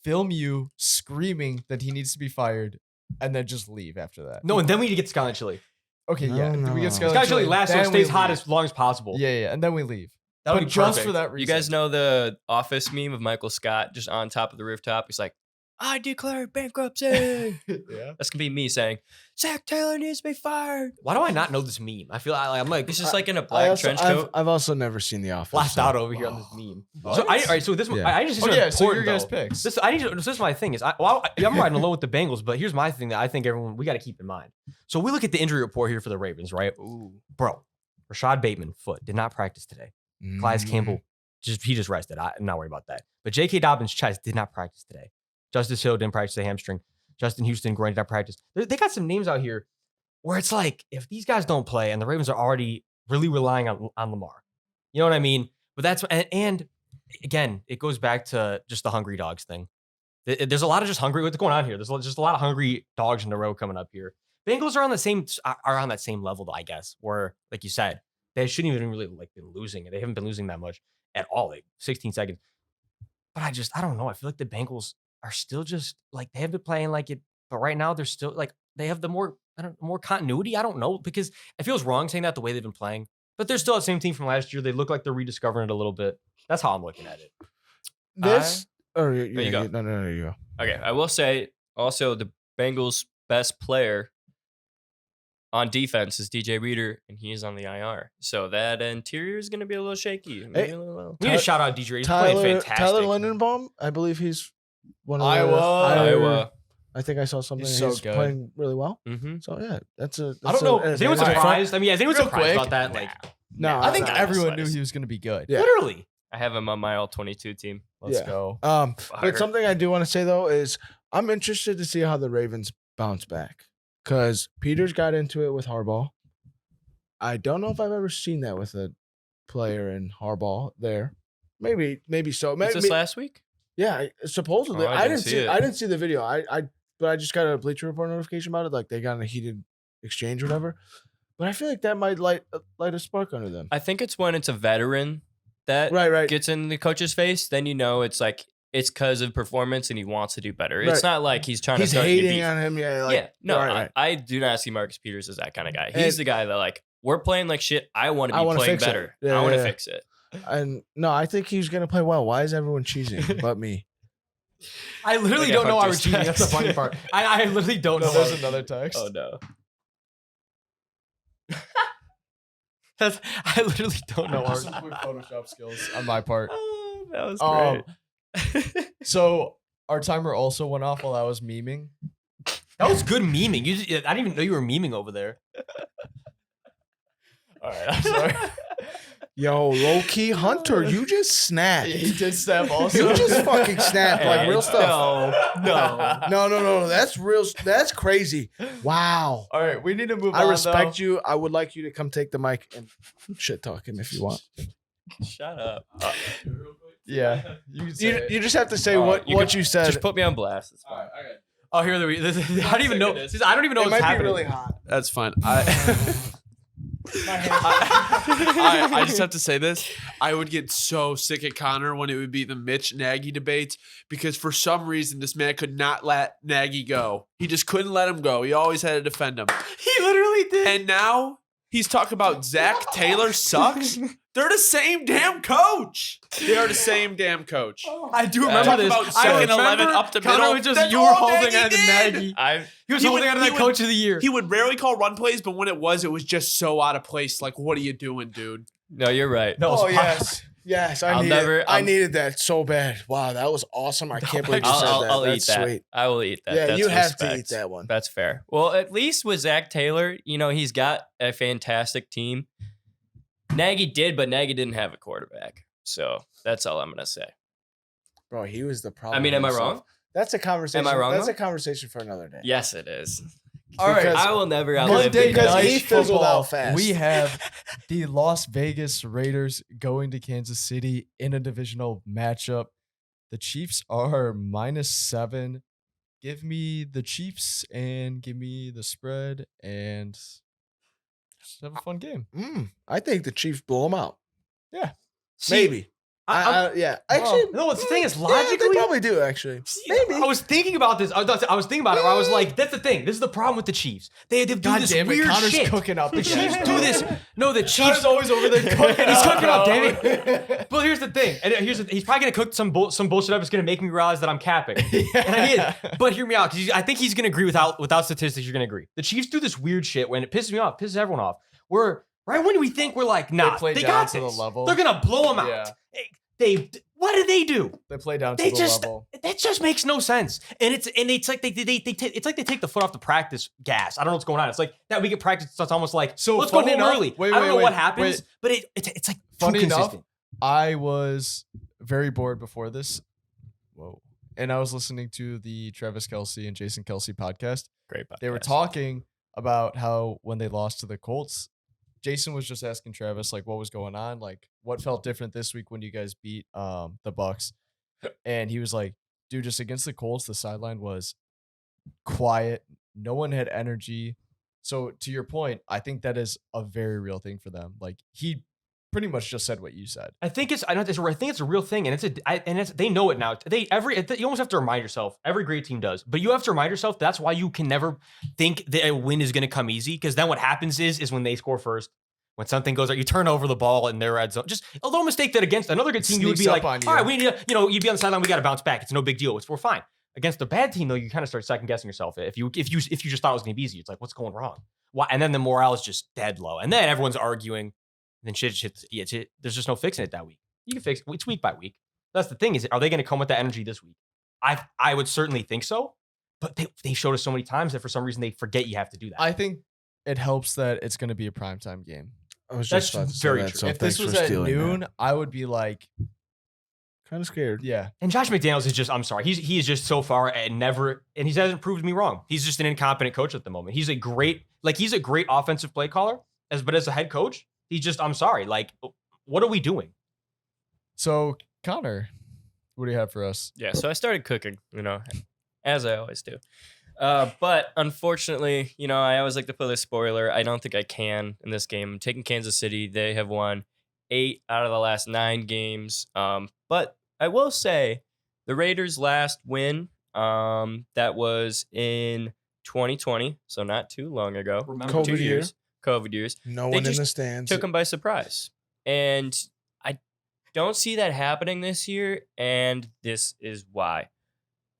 [SPEAKER 4] film you screaming that he needs to be fired, and then just leave after that.
[SPEAKER 3] No, and then we need to get Skyline chili.
[SPEAKER 4] Okay,
[SPEAKER 2] No,
[SPEAKER 4] yeah.
[SPEAKER 2] no,
[SPEAKER 4] We
[SPEAKER 2] no.
[SPEAKER 4] get Skyline
[SPEAKER 3] Skyline chili lasts so it
[SPEAKER 4] then we
[SPEAKER 3] stays hot
[SPEAKER 4] leave.
[SPEAKER 3] as long as possible.
[SPEAKER 4] Yeah, and then we leave.
[SPEAKER 3] That would
[SPEAKER 4] But
[SPEAKER 3] be
[SPEAKER 4] just
[SPEAKER 3] perfect.
[SPEAKER 4] for that reason.
[SPEAKER 1] You guys know the Office meme of Michael Scott just on top of the rooftop? He's like, I declare bankruptcy.
[SPEAKER 4] Yeah.
[SPEAKER 1] That's going to be me saying, Zach Taylor needs to be fired.
[SPEAKER 3] Why do I not know this meme? I feel I'm like
[SPEAKER 1] He's just like in a
[SPEAKER 2] I
[SPEAKER 1] black
[SPEAKER 2] also,
[SPEAKER 1] trench coat.
[SPEAKER 2] I've also never seen The Office.
[SPEAKER 3] flashed
[SPEAKER 2] so-
[SPEAKER 3] out over here on this meme.
[SPEAKER 4] What?
[SPEAKER 3] So all right, so this one,
[SPEAKER 2] Yeah.
[SPEAKER 3] I just
[SPEAKER 4] Oh yeah, so your
[SPEAKER 3] important,
[SPEAKER 4] guys'
[SPEAKER 3] though.
[SPEAKER 4] picks.
[SPEAKER 3] This is my thing is I'm riding along with the Bengals, but here's my thing that I think we got to keep in mind. So we look at the injury report here for the Ravens, right?
[SPEAKER 1] Ooh.
[SPEAKER 3] Bro, Rashad Bateman foot did not practice today. Calais
[SPEAKER 2] Mm.
[SPEAKER 3] Campbell he just rested. I'm not worried about that. But J.K. Dobbins' chest did not practice today. Justice Hill didn't practice the hamstring. Justin Houston groin did not practice. They got some names out here where it's like if these guys don't play and the Ravens are already really relying on Lamar, you know what I mean? But that's and again, it goes back to just the hungry dogs thing. There's a lot of just hungry. What's going on here? There's just a lot of hungry dogs in a row coming up here. Bengals are on that same level, though, I guess. Where, like you said, they shouldn't even really like been losing it. They haven't been losing that much at all, like 16 seconds. But I don't know. I feel like the Bengals are still just like they have been playing like it, but right now they're still like they have the more continuity. I don't know because it feels wrong saying that the way they've been playing, but they're still the same team from last year. They look like they're rediscovering it a little bit. That's how I'm looking at it.
[SPEAKER 2] This. Or
[SPEAKER 1] There you go.
[SPEAKER 2] No, you go.
[SPEAKER 1] Okay, I will say also the Bengals' best player on defense is DJ Reader, and he is on the IR. So that interior is going to be a little shaky. Maybe a little-
[SPEAKER 3] We need to shout out DJ. He's playing fantastic.
[SPEAKER 2] Tyler Lindenbaum, I believe he's one of
[SPEAKER 4] Iowa.
[SPEAKER 2] the higher-
[SPEAKER 1] Iowa.
[SPEAKER 2] I think I saw something.
[SPEAKER 4] He's
[SPEAKER 2] He's,
[SPEAKER 4] so good.
[SPEAKER 2] playing really well.
[SPEAKER 1] Mm-hmm.
[SPEAKER 2] So yeah, that's a.
[SPEAKER 4] I don't know.
[SPEAKER 2] That's
[SPEAKER 3] Is anyone
[SPEAKER 2] a-
[SPEAKER 3] surprised? I mean, is anyone
[SPEAKER 4] Real
[SPEAKER 3] surprised
[SPEAKER 4] quick,
[SPEAKER 3] about that? Like,
[SPEAKER 2] No,
[SPEAKER 4] I think
[SPEAKER 1] not
[SPEAKER 4] everyone knew
[SPEAKER 1] slightest.
[SPEAKER 4] he was going to be good.
[SPEAKER 2] Yeah.
[SPEAKER 3] literally.
[SPEAKER 1] I have him on my all-22 team.
[SPEAKER 4] Let's
[SPEAKER 2] Yeah.
[SPEAKER 4] go.
[SPEAKER 1] Fire.
[SPEAKER 2] But something I do want to say though is I'm interested to see how the Ravens bounce back because Peters got into it with Harbaugh. I don't know if I've ever seen that with a player in Harbaugh there. Maybe so.
[SPEAKER 1] Was
[SPEAKER 2] Maybe,
[SPEAKER 1] this last week?
[SPEAKER 2] yeah, supposedly.
[SPEAKER 1] Oh,
[SPEAKER 2] I didn't see.
[SPEAKER 1] it.
[SPEAKER 2] I didn't see the video. But I just got a Bleacher Report notification about it. Like they got in a heated exchange or whatever. But I feel like that might light a spark under them.
[SPEAKER 1] I think it's when it's a veteran that
[SPEAKER 2] Right.
[SPEAKER 1] gets in the coach's face. Then you know it's like it's because of performance and he wants to do better. It's
[SPEAKER 2] Right.
[SPEAKER 1] not like he's trying
[SPEAKER 2] He's
[SPEAKER 1] to start any
[SPEAKER 2] hating
[SPEAKER 1] beef.
[SPEAKER 2] on him. Yeah. Like,
[SPEAKER 1] Yeah, no,
[SPEAKER 2] right.
[SPEAKER 1] I do not see Marcus Peters as that kind of guy. He's
[SPEAKER 2] And-
[SPEAKER 1] the guy that like we're playing like shit. I want to
[SPEAKER 2] I
[SPEAKER 1] be
[SPEAKER 2] wanna
[SPEAKER 1] playing
[SPEAKER 2] fix it.
[SPEAKER 1] better.
[SPEAKER 2] Yeah,
[SPEAKER 1] I want to
[SPEAKER 2] yeah.
[SPEAKER 1] fix it.
[SPEAKER 2] And no, I think he's gonna play well. Why is everyone cheesing but me?
[SPEAKER 3] I literally
[SPEAKER 1] Look at
[SPEAKER 3] don't know why we're
[SPEAKER 1] Hunter's
[SPEAKER 3] cheating. That's the
[SPEAKER 1] text.
[SPEAKER 3] funny part. I literally don't know.
[SPEAKER 4] No,
[SPEAKER 3] why
[SPEAKER 4] there's
[SPEAKER 3] we're-
[SPEAKER 4] another text.
[SPEAKER 1] Oh no.
[SPEAKER 3] I literally don't know. Why
[SPEAKER 4] Some
[SPEAKER 3] we're-
[SPEAKER 4] quick Photoshop skills on my part.
[SPEAKER 1] Oh, that was
[SPEAKER 4] Um,
[SPEAKER 1] great.
[SPEAKER 4] So our timer also went off while I was memeing.
[SPEAKER 3] That was good memeing. I didn't even know you were memeing over there.
[SPEAKER 4] All right, I'm sorry.
[SPEAKER 2] Yo, low key Hunter, you just snapped.
[SPEAKER 4] He did snap also.
[SPEAKER 2] You just fucking snapped like
[SPEAKER 1] Hey,
[SPEAKER 2] real stuff.
[SPEAKER 1] No.
[SPEAKER 2] No. That's real. That's crazy. Wow.
[SPEAKER 4] All right, we need to move on.
[SPEAKER 2] I respect you. I would like you to come take the mic and shit talk him if you want.
[SPEAKER 1] Shut up.
[SPEAKER 4] Yeah, you can say
[SPEAKER 2] You,
[SPEAKER 4] it.
[SPEAKER 2] you just have to say
[SPEAKER 1] Oh,
[SPEAKER 2] what
[SPEAKER 1] you
[SPEAKER 2] you said.
[SPEAKER 1] Just put me on blast. It's fine.
[SPEAKER 5] Alright, I got it.
[SPEAKER 3] Oh, here I don't even know. I don't even know
[SPEAKER 2] it
[SPEAKER 3] what's
[SPEAKER 2] might
[SPEAKER 3] happening.
[SPEAKER 2] be really hot.
[SPEAKER 6] That's fine. I just have to say this. I would get so sick at Connor when it would be the Mitch Nagy debates because for some reason this man could not let Nagy go. He just couldn't let him go. He always had to defend him.
[SPEAKER 3] He literally did.
[SPEAKER 6] And now he's talking about Zach Taylor sucks. They're the same damn coach. They are the same damn coach.
[SPEAKER 3] I do
[SPEAKER 6] Talk
[SPEAKER 3] remember this.
[SPEAKER 6] about
[SPEAKER 3] I
[SPEAKER 6] 2nd,
[SPEAKER 3] remember
[SPEAKER 6] 11 up the
[SPEAKER 3] Connor
[SPEAKER 6] middle.
[SPEAKER 3] was just
[SPEAKER 6] That's
[SPEAKER 3] you were
[SPEAKER 6] all
[SPEAKER 3] holding
[SPEAKER 6] Nagy
[SPEAKER 3] on to
[SPEAKER 6] did.
[SPEAKER 3] Nagy.
[SPEAKER 1] I
[SPEAKER 3] He was
[SPEAKER 6] He
[SPEAKER 3] holding
[SPEAKER 6] would-
[SPEAKER 3] on to
[SPEAKER 6] he
[SPEAKER 3] that
[SPEAKER 6] would-
[SPEAKER 3] coach of the year.
[SPEAKER 6] He would rarely call run plays, but when it was just so out of place. Like, what are you doing, dude?
[SPEAKER 1] no, you're right.
[SPEAKER 3] No,
[SPEAKER 2] Oh
[SPEAKER 3] it's
[SPEAKER 2] yes. Yes,
[SPEAKER 1] I'll
[SPEAKER 2] I
[SPEAKER 1] never-
[SPEAKER 2] needed that so bad. Wow, that was awesome. I can't believe you said that.
[SPEAKER 1] I'll
[SPEAKER 2] That's
[SPEAKER 1] eat that.
[SPEAKER 2] sweet.
[SPEAKER 1] I will eat that.
[SPEAKER 2] Yeah,
[SPEAKER 1] That's
[SPEAKER 2] you have to
[SPEAKER 1] respect.
[SPEAKER 2] eat that one.
[SPEAKER 1] That's fair. Well, at least with Zach Taylor, he's got a fantastic team. Nagy did, but Nagy didn't have a quarterback. So that's all I'm going to say.
[SPEAKER 2] Bro, he was the problem.
[SPEAKER 1] I mean, am I
[SPEAKER 2] himself.
[SPEAKER 1] wrong?
[SPEAKER 2] That's a conversation.
[SPEAKER 1] Am I wrong,
[SPEAKER 2] That's
[SPEAKER 1] though?
[SPEAKER 2] a conversation for another day.
[SPEAKER 1] Yes, it is.
[SPEAKER 4] All right.
[SPEAKER 2] Because
[SPEAKER 1] I will never outlive
[SPEAKER 4] Monday
[SPEAKER 1] the
[SPEAKER 2] because
[SPEAKER 4] night
[SPEAKER 2] he fizzled
[SPEAKER 4] football,
[SPEAKER 2] out fast.
[SPEAKER 4] we have the Las Vegas Raiders going to Kansas City in a divisional matchup. The Chiefs are -7. Give me the Chiefs and give me the spread and just have a fun game.
[SPEAKER 2] I think the Chiefs blow them out.
[SPEAKER 3] See,
[SPEAKER 2] Maybe.
[SPEAKER 3] I'm-
[SPEAKER 2] Yeah. Actually,
[SPEAKER 3] no, the thing is,
[SPEAKER 2] yeah,
[SPEAKER 3] logically,
[SPEAKER 2] they probably do. Actually, maybe.
[SPEAKER 3] I was thinking about this. I was thinking about it. Where I was like, "That's the thing. This is the problem with the Chiefs. They do
[SPEAKER 4] God
[SPEAKER 3] this
[SPEAKER 4] damn it,
[SPEAKER 3] weird
[SPEAKER 4] Connor's
[SPEAKER 3] shit.
[SPEAKER 4] cooking up.
[SPEAKER 3] The Chiefs do this. No, the Chiefs
[SPEAKER 4] Connor's always over there cooking.
[SPEAKER 3] He's cooking up,
[SPEAKER 4] bro.
[SPEAKER 3] damn it. But here's the thing. And he's probably gonna cook some bullshit up. It's gonna make me realize that I'm capping. And I is. But hear me out, because I think he's gonna agree without statistics. You're gonna agree. The Chiefs do this weird shit when it pisses me off, pisses everyone off. Where right when we think we're like, nah,
[SPEAKER 4] play
[SPEAKER 3] they
[SPEAKER 4] down
[SPEAKER 3] got
[SPEAKER 4] to the
[SPEAKER 3] this.
[SPEAKER 4] level.
[SPEAKER 3] They're gonna blow them out.
[SPEAKER 4] Yeah.
[SPEAKER 3] What do they do?
[SPEAKER 4] They play down to
[SPEAKER 3] They
[SPEAKER 4] the
[SPEAKER 3] just
[SPEAKER 4] level.
[SPEAKER 3] that just makes no sense. And it's like it's like they take the foot off the practice gas. I don't know what's going on. It's like that week of practice. It's almost like
[SPEAKER 4] So
[SPEAKER 3] let's go
[SPEAKER 4] funny
[SPEAKER 3] in
[SPEAKER 4] enough-
[SPEAKER 3] early.
[SPEAKER 4] wait,
[SPEAKER 3] I don't know
[SPEAKER 4] wait,
[SPEAKER 3] what
[SPEAKER 4] wait,
[SPEAKER 3] happens,
[SPEAKER 4] wait.
[SPEAKER 3] but it's like
[SPEAKER 4] Funny
[SPEAKER 3] too
[SPEAKER 4] enough,
[SPEAKER 3] consistent.
[SPEAKER 4] I was very bored before this. Whoa. And I was listening to the Travis Kelce and Jason Kelce podcast.
[SPEAKER 1] Great podcast.
[SPEAKER 4] They were talking about how when they lost to the Colts, Jason was just asking Travis like what was going on, like what felt different this week when you guys beat the Bucks. And he was like, dude, just against the Colts, the sideline was quiet. No one had energy. So to your point, I think that is a very real thing for them. Like he pretty much just said what you said.
[SPEAKER 3] I think it's a real thing, and they know it now. You almost have to remind yourself. Every great team does, but you have to remind yourself that's why you can never think that a win is going to come easy. Because then what happens is when they score first, when something goes right, you turn over the ball in their red zone. Just a little mistake that against another good team, you would be
[SPEAKER 4] Sneaks
[SPEAKER 3] like,
[SPEAKER 4] up
[SPEAKER 3] all
[SPEAKER 4] on
[SPEAKER 3] right,
[SPEAKER 4] you.
[SPEAKER 3] we need to, you'd be on the sideline. We got to bounce back. It's no big deal. We're fine. Against a bad team though, you kind of start second guessing yourself. If you just thought it was going to be easy, it's like what's going wrong? Why? And then the morale is just dead low, and then everyone's arguing. And then shit. There's just no fixing it that week. You can fix it. It's week by week. That's the thing. Are they going to come with that energy this week? I would certainly think so. But they showed us so many times that for some reason they forget you have to do that.
[SPEAKER 4] I think it helps that it's going to be a primetime game.
[SPEAKER 2] I was
[SPEAKER 3] That's
[SPEAKER 2] just about to say
[SPEAKER 3] very
[SPEAKER 2] that,
[SPEAKER 3] true.
[SPEAKER 2] so
[SPEAKER 4] If this
[SPEAKER 2] thanks
[SPEAKER 4] was
[SPEAKER 2] for
[SPEAKER 4] at
[SPEAKER 2] stealing
[SPEAKER 4] noon,
[SPEAKER 2] that.
[SPEAKER 4] I would be like,
[SPEAKER 2] Kind of scared.
[SPEAKER 4] yeah.
[SPEAKER 3] And Josh McDaniels is just, I'm sorry, he is just so far and he hasn't proved me wrong. He's just an incompetent coach at the moment. He's a great offensive play caller, but as a head coach, he's just, I'm sorry, like, what are we doing?
[SPEAKER 4] So Connor, what do you have for us?
[SPEAKER 1] Yeah, so I started cooking, as I always do. But unfortunately, I always like to put a spoiler. I don't think I can in this game. I'm taking Kansas City. They have won 8 out of the last 9 games. But I will say the Raiders' last win, that was in 2020, so not too long ago.
[SPEAKER 3] Remember,
[SPEAKER 2] COVID
[SPEAKER 1] 2
[SPEAKER 2] year.
[SPEAKER 1] years. COVID years.
[SPEAKER 2] No
[SPEAKER 1] They
[SPEAKER 2] one in
[SPEAKER 1] just
[SPEAKER 2] the stands.
[SPEAKER 1] Took them by surprise. And I don't see that happening this year, and this is why.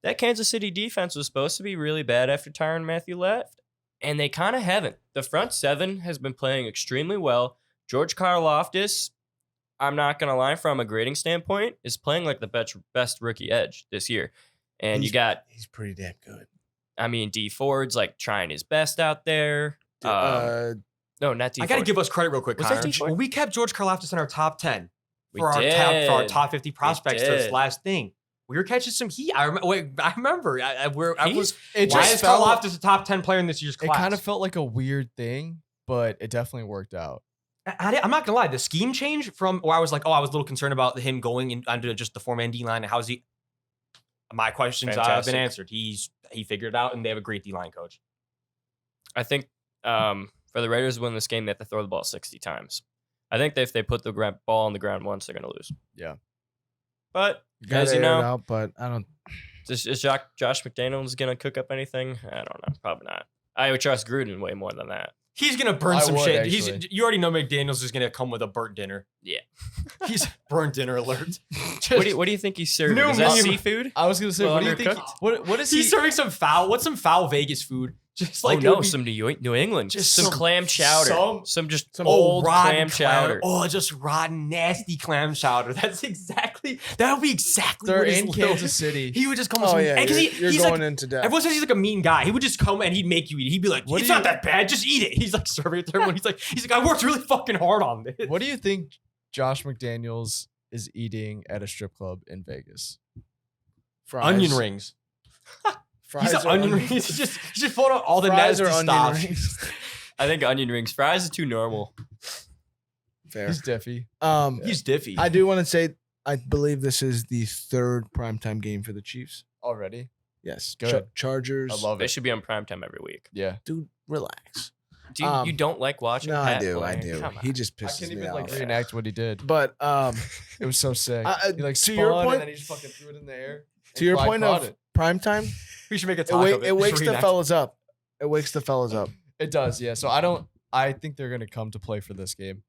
[SPEAKER 1] That Kansas City defense was supposed to be really bad after Tyrann Mathieu left, and they kind of haven't. The front seven has been playing extremely well. George Karlaftis, I'm not going to lie, from a grading standpoint, is playing like the best rookie edge this year. And
[SPEAKER 2] He's pretty damn good.
[SPEAKER 1] D Ford's like trying his best out there. No, not D
[SPEAKER 3] I got to
[SPEAKER 1] Ford.
[SPEAKER 3] give us credit real quick,
[SPEAKER 1] Was that
[SPEAKER 3] Connor.
[SPEAKER 1] D4?
[SPEAKER 3] When we kept George Karlaftis in our top 10
[SPEAKER 1] We
[SPEAKER 3] for our
[SPEAKER 1] did.
[SPEAKER 3] top 50 prospects to this
[SPEAKER 1] did.
[SPEAKER 3] last thing. We were catching some heat. I remember. I was.
[SPEAKER 4] It
[SPEAKER 3] Why
[SPEAKER 4] just
[SPEAKER 3] is
[SPEAKER 4] felt-
[SPEAKER 3] Karlaftis a top 10 player in this year's
[SPEAKER 4] It
[SPEAKER 3] class?
[SPEAKER 4] kind of felt like a weird thing, but it definitely worked out.
[SPEAKER 3] I'm not gonna lie. The scheme change from where I was like, I was a little concerned about him going under just the 4-man D line and how's he. My questions have
[SPEAKER 1] Fantastic.
[SPEAKER 3] been answered. He figured it out, and they have a great D line coach.
[SPEAKER 1] I think for the Raiders to win this game, they have to throw the ball 60 times. I think that if they put the ball on the ground once, they're going to lose.
[SPEAKER 4] Yeah.
[SPEAKER 1] But
[SPEAKER 2] Gotta
[SPEAKER 1] as you
[SPEAKER 2] air it
[SPEAKER 1] know,
[SPEAKER 2] out, but I don't.
[SPEAKER 1] is Josh McDaniels going to cook up anything? I don't know. Probably not. I would trust Gruden way more than that.
[SPEAKER 3] He's gonna burn
[SPEAKER 4] I
[SPEAKER 3] some
[SPEAKER 4] would,
[SPEAKER 3] shit.
[SPEAKER 4] actually.
[SPEAKER 3] You already know McDaniels is gonna come with a burnt dinner.
[SPEAKER 1] Yeah.
[SPEAKER 3] He's burnt dinner alert.
[SPEAKER 1] What do you think he's serving?
[SPEAKER 3] New
[SPEAKER 1] Is that
[SPEAKER 3] menu.
[SPEAKER 1] seafood?
[SPEAKER 4] I was gonna say,
[SPEAKER 1] Well,
[SPEAKER 4] what do you think?
[SPEAKER 1] undercooked.
[SPEAKER 4] What is
[SPEAKER 3] He's
[SPEAKER 4] he?
[SPEAKER 3] serving some foul. What's some foul Vegas food? Just
[SPEAKER 1] Oh
[SPEAKER 3] like it
[SPEAKER 1] no,
[SPEAKER 3] would be-
[SPEAKER 1] some New England,
[SPEAKER 3] just
[SPEAKER 1] some
[SPEAKER 3] some-
[SPEAKER 1] clam chowder, some just
[SPEAKER 2] some
[SPEAKER 1] old
[SPEAKER 3] rotten
[SPEAKER 1] clam chowder.
[SPEAKER 3] Oh, just rotten, nasty clam chowder. That would be exactly
[SPEAKER 4] They're
[SPEAKER 3] what his
[SPEAKER 4] in
[SPEAKER 3] little-
[SPEAKER 4] Kansas City.
[SPEAKER 3] He would just come with
[SPEAKER 2] Oh
[SPEAKER 3] some,
[SPEAKER 2] yeah,
[SPEAKER 3] because
[SPEAKER 2] you're
[SPEAKER 3] he's
[SPEAKER 2] going
[SPEAKER 3] like,
[SPEAKER 2] into depth.
[SPEAKER 3] everyone says he's like a mean guy. He would just come and he'd make you eat it. He'd be like,
[SPEAKER 4] What
[SPEAKER 3] it's
[SPEAKER 4] do
[SPEAKER 3] not
[SPEAKER 4] you-
[SPEAKER 3] that bad, just eat it. He's like serving it to everyone. He's like, I worked really fucking hard on this.
[SPEAKER 4] What do you think Josh McDaniels is eating at a strip club in Vegas?
[SPEAKER 2] Fries.
[SPEAKER 3] Onion rings.
[SPEAKER 2] Fries
[SPEAKER 3] He's an
[SPEAKER 2] or
[SPEAKER 3] onion ring. He's just pulling out all the
[SPEAKER 2] Fries
[SPEAKER 3] nasty
[SPEAKER 2] or onion
[SPEAKER 3] stuff.
[SPEAKER 2] rings?
[SPEAKER 1] I think onion rings. Fries is too normal.
[SPEAKER 2] Fair.
[SPEAKER 4] He's diffy.
[SPEAKER 3] He's diffy.
[SPEAKER 2] I do want to say, I believe this is the third primetime game for the Chiefs.
[SPEAKER 4] Already?
[SPEAKER 2] Yes.
[SPEAKER 4] Good.
[SPEAKER 2] Chargers.
[SPEAKER 4] I love
[SPEAKER 1] They
[SPEAKER 4] it.
[SPEAKER 1] should be on primetime every week.
[SPEAKER 4] Yeah.
[SPEAKER 2] Dude, relax.
[SPEAKER 1] Do you don't like watching?
[SPEAKER 2] No,
[SPEAKER 1] Pat
[SPEAKER 2] I do.
[SPEAKER 1] play?
[SPEAKER 2] I do.
[SPEAKER 1] Come on.
[SPEAKER 2] He just
[SPEAKER 4] I
[SPEAKER 2] pisses
[SPEAKER 4] can't
[SPEAKER 2] me
[SPEAKER 4] even like
[SPEAKER 2] off.
[SPEAKER 4] reenact what he did.
[SPEAKER 2] But
[SPEAKER 4] It was so sick. He like
[SPEAKER 2] to
[SPEAKER 4] spun
[SPEAKER 2] your point-
[SPEAKER 4] and then he just fucking threw it in the air.
[SPEAKER 2] to your
[SPEAKER 4] Clyde
[SPEAKER 2] point
[SPEAKER 4] caught
[SPEAKER 2] of
[SPEAKER 4] it.
[SPEAKER 2] primetime,
[SPEAKER 3] we should make a
[SPEAKER 2] it,
[SPEAKER 3] talk of it.
[SPEAKER 2] it wakes the
[SPEAKER 3] Reenact.
[SPEAKER 2] fellas up. It wakes the fellas up.
[SPEAKER 4] It does, yeah. So I think they're gonna come to play for this game.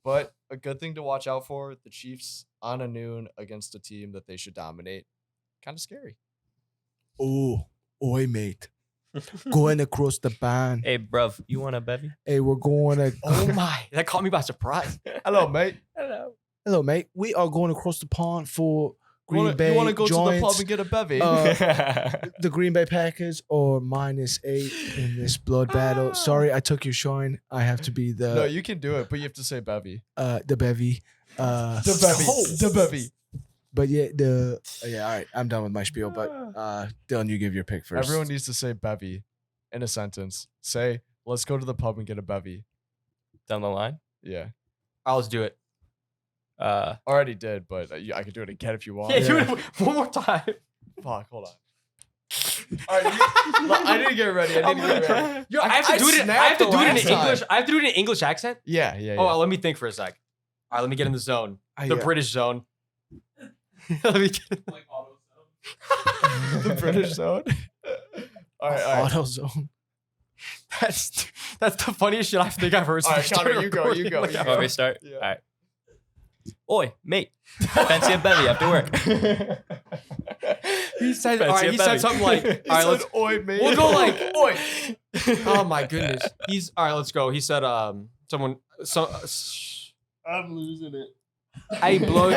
[SPEAKER 4] But a good thing to watch out for, the Chiefs on a noon against a team that they should dominate. Kind of scary.
[SPEAKER 2] Oh, oi, mate. Going across the band.
[SPEAKER 1] Hey, bruv, you want a bevy?
[SPEAKER 2] Hey, we're going to.
[SPEAKER 3] Oh my. That caught me by surprise.
[SPEAKER 4] Hello, mate.
[SPEAKER 2] Hello, mate. We are going across the pond for Green Bay
[SPEAKER 4] You want to go to the pub
[SPEAKER 2] Giants.
[SPEAKER 4] and get a bevy?
[SPEAKER 2] The Green Bay Packers are -8 in this blood battle. Sorry, I took your shine. I have to be
[SPEAKER 4] no,
[SPEAKER 2] the
[SPEAKER 4] you can do it, but you have to say bevy.
[SPEAKER 2] bevy.
[SPEAKER 4] The bevy. The bevy.
[SPEAKER 2] But yeah, all right. I'm done with my spiel. But Dylan, you give your pick first.
[SPEAKER 4] Everyone needs to say bevy in a sentence. Say, let's go to the pub and get a bevy.
[SPEAKER 1] Down the line.
[SPEAKER 4] Yeah.
[SPEAKER 3] I'll just do it.
[SPEAKER 4] Already did, but I could do it again if you want.
[SPEAKER 3] Yeah, do it one more time.
[SPEAKER 4] Fuck, hold on. All right, I need to get ready. I need to get ready.
[SPEAKER 3] Yo, I have to do it. I
[SPEAKER 4] snapped
[SPEAKER 3] have to
[SPEAKER 4] the
[SPEAKER 3] do it in
[SPEAKER 4] last time.
[SPEAKER 3] English. I have to do it in an English accent.
[SPEAKER 4] Yeah.
[SPEAKER 3] Oh, let me think for a sec. All right, let me get in the zone. The
[SPEAKER 2] yeah.
[SPEAKER 3] British zone. Let me get
[SPEAKER 5] Like auto zone.
[SPEAKER 4] The British zone. All right.
[SPEAKER 2] AutoZone.
[SPEAKER 3] that's the funniest shit I think I've heard.
[SPEAKER 4] All right,
[SPEAKER 3] since we
[SPEAKER 4] Connor,
[SPEAKER 3] started
[SPEAKER 4] you go,
[SPEAKER 3] recording.
[SPEAKER 4] you go,
[SPEAKER 3] Like,
[SPEAKER 4] you
[SPEAKER 1] Want
[SPEAKER 4] go.
[SPEAKER 1] me to start?
[SPEAKER 4] Yeah.
[SPEAKER 1] All right. Oi, mate. Fancy a bevy after work.
[SPEAKER 3] He said,
[SPEAKER 1] Fancy
[SPEAKER 3] all right,
[SPEAKER 1] a
[SPEAKER 3] he
[SPEAKER 1] bevy.
[SPEAKER 3] said something like, all
[SPEAKER 4] He
[SPEAKER 3] right,
[SPEAKER 4] said,
[SPEAKER 3] let's.
[SPEAKER 4] oi, mate.
[SPEAKER 3] We'll go like,
[SPEAKER 4] oi.
[SPEAKER 3] Oh my goodness. He's all right. Let's go. He said, someone,
[SPEAKER 5] I'm losing it.
[SPEAKER 3] hey blood,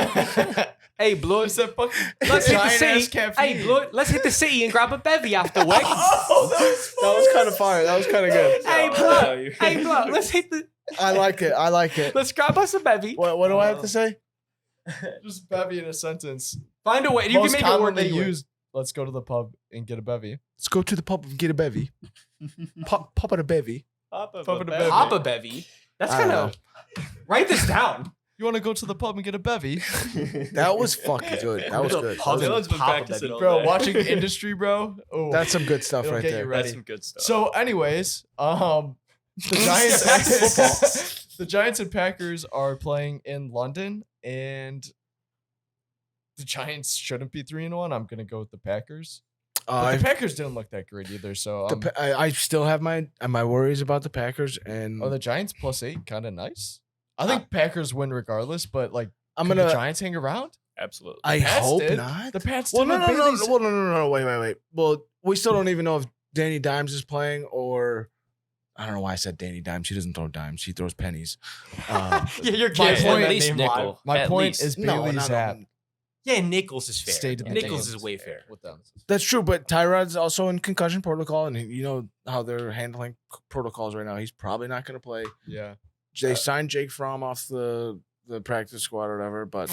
[SPEAKER 3] hey blood.
[SPEAKER 4] It's that fucking
[SPEAKER 3] Let's hit the
[SPEAKER 4] giant-ass
[SPEAKER 3] city.
[SPEAKER 4] caffeine.
[SPEAKER 3] Hey blood, let's hit the city and grab a bevy after work.
[SPEAKER 2] That was kind of fire. That was kind of good.
[SPEAKER 3] Hey blood, hey blood, let's hit the.
[SPEAKER 2] I like it. I like it.
[SPEAKER 3] Let's grab us a bevy.
[SPEAKER 2] What do I have to say?
[SPEAKER 4] Just bevy in a sentence.
[SPEAKER 3] Find a way. You
[SPEAKER 4] Most
[SPEAKER 3] can make it work
[SPEAKER 4] commonly
[SPEAKER 3] anyway.
[SPEAKER 4] used. Let's go to the pub and get a bevy.
[SPEAKER 2] Let's go to the pub and get a bevy. Pop at a bevy.
[SPEAKER 5] Pop
[SPEAKER 4] Pop it a bevy.
[SPEAKER 3] Pop a bevy. That's
[SPEAKER 2] I
[SPEAKER 3] kind
[SPEAKER 2] don't
[SPEAKER 3] of. Write this down.
[SPEAKER 4] You want to go to the pub and get a bevy?
[SPEAKER 2] That was fucking good. That was good.
[SPEAKER 3] Pub and
[SPEAKER 5] Dylan's been
[SPEAKER 3] pop a
[SPEAKER 5] practicing
[SPEAKER 3] bevy.
[SPEAKER 5] all
[SPEAKER 4] Bro,
[SPEAKER 5] day.
[SPEAKER 4] watching industry, bro. Oh,
[SPEAKER 2] That's some good stuff
[SPEAKER 4] It'll
[SPEAKER 2] right
[SPEAKER 4] get you
[SPEAKER 2] there.
[SPEAKER 4] ready.
[SPEAKER 5] That's some good stuff.
[SPEAKER 4] So, anyways, the Giants,
[SPEAKER 3] Back to football.
[SPEAKER 4] the Giants and Packers are playing in London, and the Giants shouldn't be 3-1. I'm gonna go with the Packers. But the Packers didn't look that great either. So,
[SPEAKER 2] I still have my worries about the Packers, and
[SPEAKER 4] are the Giants +8 kind of nice? I think Packers win regardless, but like,
[SPEAKER 2] I'm
[SPEAKER 4] could the
[SPEAKER 2] gonna.
[SPEAKER 4] Giants hang around?
[SPEAKER 1] Absolutely.
[SPEAKER 2] I
[SPEAKER 4] Pats
[SPEAKER 2] hope
[SPEAKER 4] did.
[SPEAKER 2] not.
[SPEAKER 4] The Pats.
[SPEAKER 2] Well,
[SPEAKER 4] did
[SPEAKER 2] no,
[SPEAKER 4] with
[SPEAKER 2] no, no,
[SPEAKER 4] Bailey's-
[SPEAKER 2] no, well, no, wait. Well, we still don't even know if Danny Dimes is playing or I don't know why I said Danny Dimes. She doesn't throw dimes. She throws pennies.
[SPEAKER 3] Yeah, you're
[SPEAKER 4] My
[SPEAKER 3] kidding.
[SPEAKER 4] point-
[SPEAKER 1] At least nickel.
[SPEAKER 4] My
[SPEAKER 1] At
[SPEAKER 4] point
[SPEAKER 1] least.
[SPEAKER 4] is
[SPEAKER 2] No,
[SPEAKER 4] Bailey's
[SPEAKER 2] not
[SPEAKER 4] hat.
[SPEAKER 3] Yeah, Nichols is fair.
[SPEAKER 4] Stayed in the
[SPEAKER 3] Nichols
[SPEAKER 4] games.
[SPEAKER 3] is way fair.
[SPEAKER 4] With them.
[SPEAKER 2] That's true, but Tyrod's also in concussion protocol, and you know how they're handling protocols right now. He's probably not going to play.
[SPEAKER 4] Yeah.
[SPEAKER 2] They signed Jake Fromm off the practice squad or whatever, but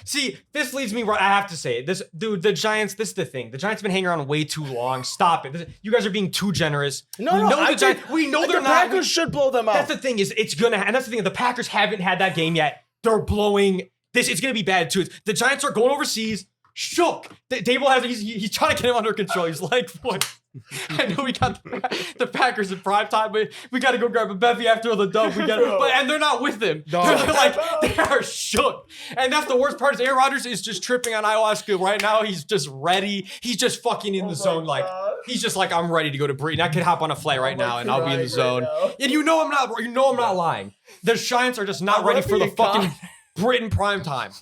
[SPEAKER 3] See, this leads me right. I have to say it. This dude, the Giants. This is the thing. The Giants have been hanging around way too long. Stop it. You guys are being too generous. We know the Giants. We know they're
[SPEAKER 2] the
[SPEAKER 3] not.
[SPEAKER 2] Packers should blow them out.
[SPEAKER 3] That's the thing is, it's gonna. And that's the thing. The Packers haven't had that game yet. They're blowing this. It's gonna be bad too. The Giants are going overseas. Shook. Dable has. He's trying to get him under control. He's like, what? I know we got the Packers in prime time, but we got to go grab a bevy after the dub. We got, and they're not with him.
[SPEAKER 2] No.
[SPEAKER 3] They're like they are shook, and that's the worst part. Is Aaron Rodgers is just tripping on ayahuasca right now. He's just ready. He's just fucking in the zone. Like he's just like, I'm ready to go to Britain. I could hop on a flight right now, and I'll be in the zone. And you know I'm not. You know I'm not lying. The Giants are just not
[SPEAKER 4] I'm
[SPEAKER 3] ready for the
[SPEAKER 4] ready to
[SPEAKER 3] fucking Britain prime time.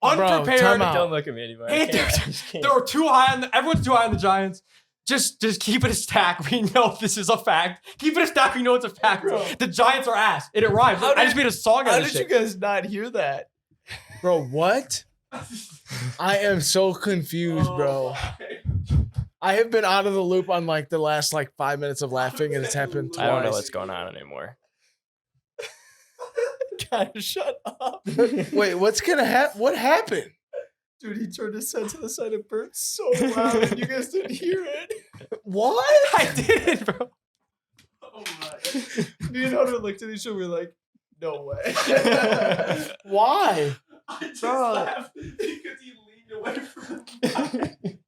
[SPEAKER 3] Unprepared.
[SPEAKER 2] time out.
[SPEAKER 1] Don't look at me anymore.
[SPEAKER 3] Hey, they're too high on everyone's too high on the Giants. Just keep it a stack. We know this is a fact. Keep it a stack. We know it's a fact.
[SPEAKER 4] Bro.
[SPEAKER 3] The Giants are ass. And it rhymes. I just made a song out
[SPEAKER 4] How
[SPEAKER 3] of this
[SPEAKER 4] did you
[SPEAKER 3] shit.
[SPEAKER 4] guys not hear that?
[SPEAKER 2] Bro, what? I am so confused, bro. I have been out of the loop on like the last like 5 minutes of laughing, and it's happened twice.
[SPEAKER 1] I don't know what's going on anymore.
[SPEAKER 4] Guys, shut up.
[SPEAKER 2] Wait, what's gonna happen? What happened?
[SPEAKER 4] Dude, he turned his head to the side and burnt so loud and you guys didn't hear it.
[SPEAKER 2] What?
[SPEAKER 3] I did, bro.
[SPEAKER 4] Oh my. Me and Hunter looked at each other, we were like, no way.
[SPEAKER 2] Why?
[SPEAKER 4] I just
[SPEAKER 3] Bro.
[SPEAKER 4] laughed because he leaned away from the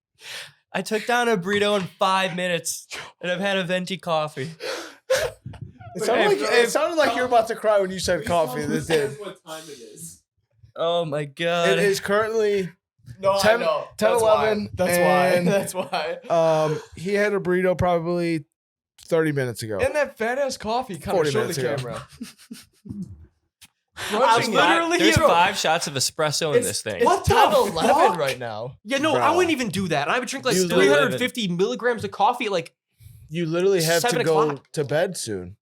[SPEAKER 1] I took down a burrito in 5 minutes, and I've had a venti coffee.
[SPEAKER 2] It sounded like you were about to cry when you said coffee. This did.
[SPEAKER 4] What time it is.
[SPEAKER 1] Oh my god!
[SPEAKER 2] It is currently
[SPEAKER 4] No,
[SPEAKER 2] 10
[SPEAKER 4] I know.
[SPEAKER 2] 10,
[SPEAKER 4] That's
[SPEAKER 2] 11,
[SPEAKER 4] why. That's
[SPEAKER 2] and-
[SPEAKER 4] why. That's why.
[SPEAKER 2] he had a burrito probably 30 minutes ago.
[SPEAKER 4] And that fat ass coffee kind
[SPEAKER 2] 40
[SPEAKER 4] of showed
[SPEAKER 2] minutes
[SPEAKER 4] the
[SPEAKER 2] ago.
[SPEAKER 4] camera.
[SPEAKER 3] I was literally
[SPEAKER 1] There's
[SPEAKER 3] bro,
[SPEAKER 1] 5 shots of espresso in this thing.
[SPEAKER 3] What the
[SPEAKER 4] 10:11
[SPEAKER 3] fuck?
[SPEAKER 4] right now.
[SPEAKER 3] Yeah, no,
[SPEAKER 2] Bro.
[SPEAKER 3] I wouldn't even do that. And I would drink like
[SPEAKER 2] You
[SPEAKER 1] still
[SPEAKER 3] 350 milligrams of coffee at like
[SPEAKER 2] You literally have to
[SPEAKER 3] 7
[SPEAKER 2] go
[SPEAKER 3] o'clock.
[SPEAKER 2] to bed soon.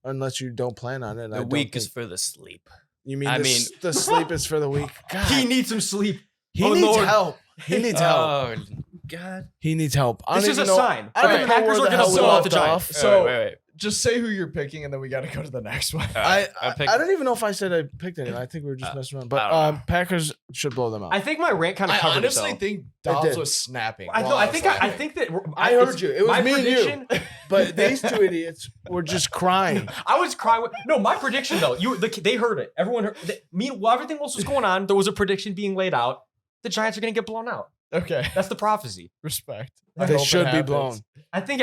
[SPEAKER 2] Unless you don't plan on it.
[SPEAKER 1] The week is for the sleep.
[SPEAKER 2] You mean
[SPEAKER 1] I
[SPEAKER 2] the,
[SPEAKER 1] mean-
[SPEAKER 2] the sleep is for the week? God,
[SPEAKER 3] he needs some sleep.
[SPEAKER 2] he
[SPEAKER 3] oh,
[SPEAKER 2] needs
[SPEAKER 3] Lord.
[SPEAKER 2] help. He needs help.
[SPEAKER 1] Oh god!
[SPEAKER 2] He needs help. I
[SPEAKER 3] This
[SPEAKER 2] don't
[SPEAKER 3] is a
[SPEAKER 2] even know-
[SPEAKER 3] sign.
[SPEAKER 2] I don't
[SPEAKER 3] The
[SPEAKER 2] even know
[SPEAKER 3] Packers
[SPEAKER 2] where
[SPEAKER 3] are
[SPEAKER 2] the
[SPEAKER 3] gonna
[SPEAKER 2] hell we
[SPEAKER 3] blow out the
[SPEAKER 2] left
[SPEAKER 3] Giants.
[SPEAKER 2] off.
[SPEAKER 4] So-
[SPEAKER 1] wait.
[SPEAKER 4] Just say who you're picking, and then we got to go to the next one.
[SPEAKER 2] I
[SPEAKER 1] picked-
[SPEAKER 2] I don't even know if I said I picked anyone. I think we were just messing around. But
[SPEAKER 1] I don't know.
[SPEAKER 2] Packers should blow them out.
[SPEAKER 3] I think my rant kind of
[SPEAKER 4] I
[SPEAKER 3] covered
[SPEAKER 4] honestly
[SPEAKER 3] itself.
[SPEAKER 4] think
[SPEAKER 2] It
[SPEAKER 4] Dobbs
[SPEAKER 2] did.
[SPEAKER 4] was snapping.
[SPEAKER 3] I know.
[SPEAKER 4] while
[SPEAKER 3] I
[SPEAKER 4] was
[SPEAKER 3] think. I
[SPEAKER 4] laughing.
[SPEAKER 3] think that
[SPEAKER 2] I heard you. It was
[SPEAKER 3] my
[SPEAKER 2] me and you.
[SPEAKER 3] prediction.
[SPEAKER 2] But these two idiots were just crying.
[SPEAKER 3] I was crying. No, my prediction though. They heard it. Everyone heard. While everything else was going on, there was a prediction being laid out. The Giants are going to get blown out.
[SPEAKER 4] Okay,
[SPEAKER 3] That's the prophecy.
[SPEAKER 4] respect.
[SPEAKER 2] They
[SPEAKER 4] I hope it
[SPEAKER 2] should be
[SPEAKER 4] happens.
[SPEAKER 2] blown.
[SPEAKER 3] I think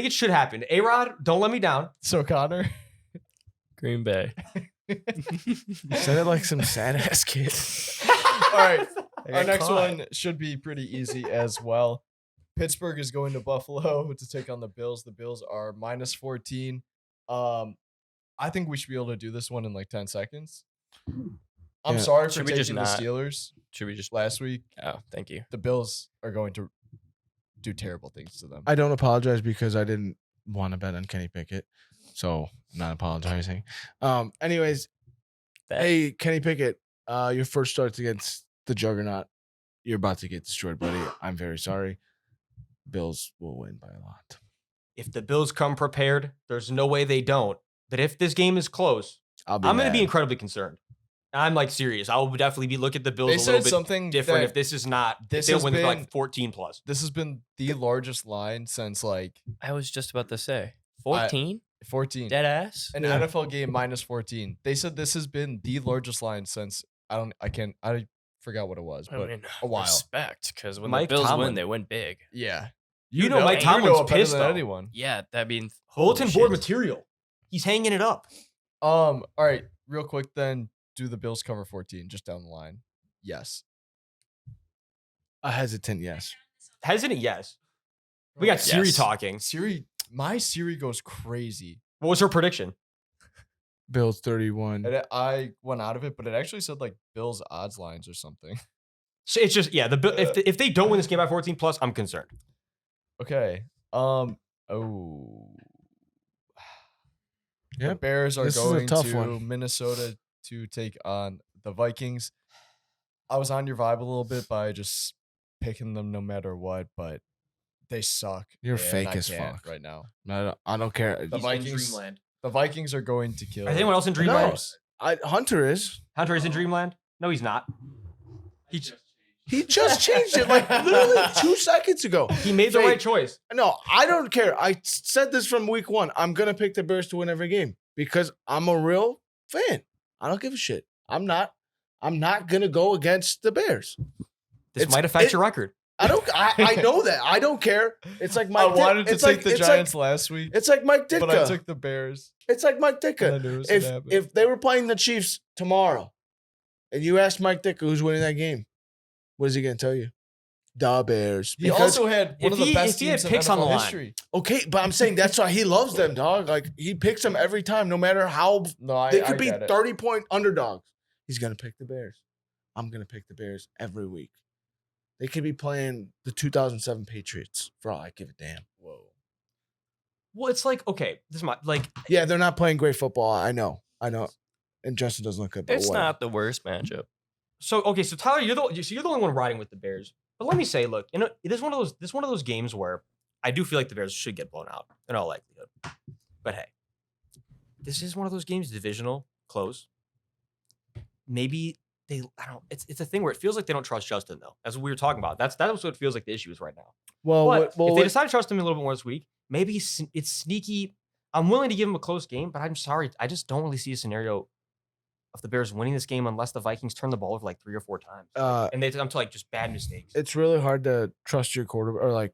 [SPEAKER 3] it should happen. A-Rod, don't let me down.
[SPEAKER 4] So Connor,
[SPEAKER 1] Green Bay.
[SPEAKER 2] Said it like some sad ass kid.
[SPEAKER 4] all right.
[SPEAKER 1] I
[SPEAKER 4] Our
[SPEAKER 1] got
[SPEAKER 4] next
[SPEAKER 1] caught.
[SPEAKER 4] one should be pretty easy as well. Pittsburgh is going to Buffalo to take on the Bills. The Bills are -14. I think we should be able to do this one in like 10 seconds. I'm
[SPEAKER 2] Yeah.
[SPEAKER 4] sorry for
[SPEAKER 1] Should we just
[SPEAKER 4] taking the
[SPEAKER 1] not?
[SPEAKER 4] Steelers
[SPEAKER 1] Should we just?
[SPEAKER 4] last week.
[SPEAKER 1] Oh, thank you.
[SPEAKER 4] The Bills are going to do terrible things to them.
[SPEAKER 2] I don't apologize because I didn't want to bet on Kenny Pickett. So I'm not apologizing. Anyways,
[SPEAKER 1] That-
[SPEAKER 2] hey, Kenny Pickett, your first start's against the Juggernaut. You're about to get destroyed, buddy. I'm very sorry. Bills will win by a lot.
[SPEAKER 3] If the Bills come prepared, there's no way they don't. But if this game is close,
[SPEAKER 2] I'm
[SPEAKER 3] I'm going to be incredibly concerned. I'm like serious. I will definitely be looking at the Bills
[SPEAKER 4] They
[SPEAKER 3] a little
[SPEAKER 4] said
[SPEAKER 3] bit
[SPEAKER 4] something
[SPEAKER 3] different
[SPEAKER 4] that
[SPEAKER 3] if this is not.
[SPEAKER 4] this
[SPEAKER 3] They'll
[SPEAKER 4] has
[SPEAKER 3] win by
[SPEAKER 4] been-
[SPEAKER 3] like 14 plus.
[SPEAKER 4] this has been the largest line since like
[SPEAKER 1] I was just about to say 14.
[SPEAKER 4] 14.
[SPEAKER 1] Dead ass.
[SPEAKER 4] An
[SPEAKER 2] Yeah.
[SPEAKER 4] NFL game -14. They said this has been the largest line since I forgot what it was,
[SPEAKER 1] I
[SPEAKER 4] but
[SPEAKER 1] mean,
[SPEAKER 4] a while.
[SPEAKER 1] respect because when
[SPEAKER 3] Mike
[SPEAKER 1] the Bills
[SPEAKER 3] Tomlin.
[SPEAKER 1] win, they win big.
[SPEAKER 4] Yeah.
[SPEAKER 3] You know Mike
[SPEAKER 4] you
[SPEAKER 3] Tomlin's
[SPEAKER 4] know it better
[SPEAKER 3] pissed,
[SPEAKER 4] than
[SPEAKER 3] though.
[SPEAKER 4] anyone.
[SPEAKER 1] Yeah, that means
[SPEAKER 3] Bulletin
[SPEAKER 1] holy
[SPEAKER 3] board
[SPEAKER 1] shit.
[SPEAKER 3] material. He's hanging it up.
[SPEAKER 4] All right, real quick then, do the Bills cover 14 just down the line? Yes.
[SPEAKER 2] a hesitant yes.
[SPEAKER 3] Hesitant, yes. We got Siri
[SPEAKER 1] Yes.
[SPEAKER 3] talking.
[SPEAKER 4] My Siri goes crazy.
[SPEAKER 3] What was her prediction?
[SPEAKER 2] Bills 31.
[SPEAKER 4] And I went out of it, but it actually said like Bills odds lines or something.
[SPEAKER 3] So it's just if they don't win this game by 14 plus, I'm concerned.
[SPEAKER 4] Okay. Oh. The
[SPEAKER 2] Yep.
[SPEAKER 4] Bears are
[SPEAKER 2] This is a
[SPEAKER 4] going
[SPEAKER 2] tough
[SPEAKER 4] to
[SPEAKER 2] one.
[SPEAKER 4] Minnesota to take on the Vikings. I was on your vibe a little bit by just picking them no matter what, but they suck.
[SPEAKER 2] You're
[SPEAKER 4] and
[SPEAKER 2] fake
[SPEAKER 4] I
[SPEAKER 2] as
[SPEAKER 4] can't
[SPEAKER 2] fuck.
[SPEAKER 4] right now.
[SPEAKER 2] I don't care.
[SPEAKER 4] The Vikings. The Vikings are going to kill.
[SPEAKER 3] Is anyone else in
[SPEAKER 2] No.
[SPEAKER 3] Dreamland?
[SPEAKER 2] Hunter is.
[SPEAKER 3] Hunter is in Dreamland? No, he's not.
[SPEAKER 2] He just changed it like literally 2 seconds ago.
[SPEAKER 3] He made the
[SPEAKER 2] Fake.
[SPEAKER 3] right choice.
[SPEAKER 2] No, I don't care. I said this from week 1. I'm gonna pick the Bears to win every game because I'm a real fan. I don't give a shit. I'm not gonna go against the Bears.
[SPEAKER 3] This
[SPEAKER 2] It's-
[SPEAKER 3] might affect
[SPEAKER 2] it-
[SPEAKER 3] your record.
[SPEAKER 2] I know that. I don't care. It's like
[SPEAKER 4] I
[SPEAKER 2] Mike.
[SPEAKER 4] wanted to
[SPEAKER 2] it's
[SPEAKER 4] take
[SPEAKER 2] like,
[SPEAKER 4] the
[SPEAKER 2] it's
[SPEAKER 4] Giants
[SPEAKER 2] Like,
[SPEAKER 4] last week,
[SPEAKER 2] it's like Mike Ditka.
[SPEAKER 4] but I took the Bears.
[SPEAKER 2] It's like Mike
[SPEAKER 4] And I
[SPEAKER 2] Ditka.
[SPEAKER 4] knew it was gonna happen.
[SPEAKER 2] If they were playing the Chiefs tomorrow, and you asked Mike Ditka who's winning that game, what is he gonna tell you? The Bears.
[SPEAKER 4] He also had one
[SPEAKER 3] if
[SPEAKER 4] of the
[SPEAKER 3] he-
[SPEAKER 4] best
[SPEAKER 3] if he had
[SPEAKER 4] teams in
[SPEAKER 3] picks on
[SPEAKER 4] NFL
[SPEAKER 3] the line.
[SPEAKER 4] history.
[SPEAKER 2] okay, but I'm saying that's why he loves them, dog. Like he picks them every time, no matter how
[SPEAKER 4] No,
[SPEAKER 2] they
[SPEAKER 4] I
[SPEAKER 2] could be
[SPEAKER 4] get it.
[SPEAKER 2] 30-point underdogs. He's gonna pick the Bears. I'm gonna pick the Bears every week. They could be playing the 2007 Patriots for all I give a damn.
[SPEAKER 4] Whoa.
[SPEAKER 3] Well, it's like, okay, this is my like.
[SPEAKER 2] Yeah, they're not playing great football. I know. And Justin doesn't look good, but
[SPEAKER 1] It's
[SPEAKER 2] whatever.
[SPEAKER 1] not the worst matchup.
[SPEAKER 3] So okay, so Tyler, you're the only one riding with the Bears. But let me say, look, it is one of those games where I do feel like the Bears should get blown out in all likelihood. But hey, this is one of those games, divisional, close. Maybe I don't. It's a thing where it feels like they don't trust Justin though. That's what we were talking about. That's what it feels like the issue is right now.
[SPEAKER 2] Well,
[SPEAKER 3] But if they decide to trust him a little bit more this week, maybe it's sneaky. I'm willing to give him a close game, but I'm sorry, I just don't really see a scenario of the Bears winning this game unless the Vikings turn the ball over like 3 or 4 times, and they come to like just bad mistakes.
[SPEAKER 2] it's really hard to trust your quarterback or like,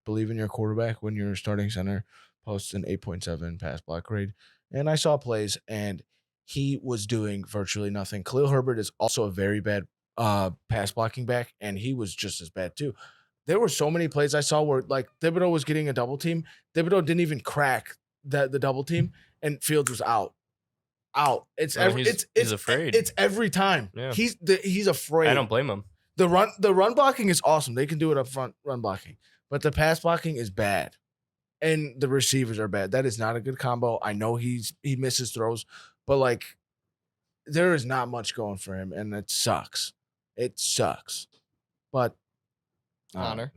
[SPEAKER 2] believe in your quarterback when your starting center posts an 8.7 pass block grade. And I saw plays and he was doing virtually nothing. Khalil Herbert is also a very bad pass blocking back, and he was just as bad too. There were so many plays I saw where like Thibodeau was getting a double team. Thibodeau didn't even crack the double team, and Fields was out. It's
[SPEAKER 1] Well, he's
[SPEAKER 2] it's
[SPEAKER 1] afraid.
[SPEAKER 2] It's every time.
[SPEAKER 1] Yeah.
[SPEAKER 2] He's afraid.
[SPEAKER 1] I don't blame him.
[SPEAKER 2] The run blocking is awesome. They can do it up front, run blocking. But the pass blocking is bad. And the receivers are bad. That is not a good combo. I know he misses throws, but like there is not much going for him, and it sucks. It sucks. But
[SPEAKER 4] Connor?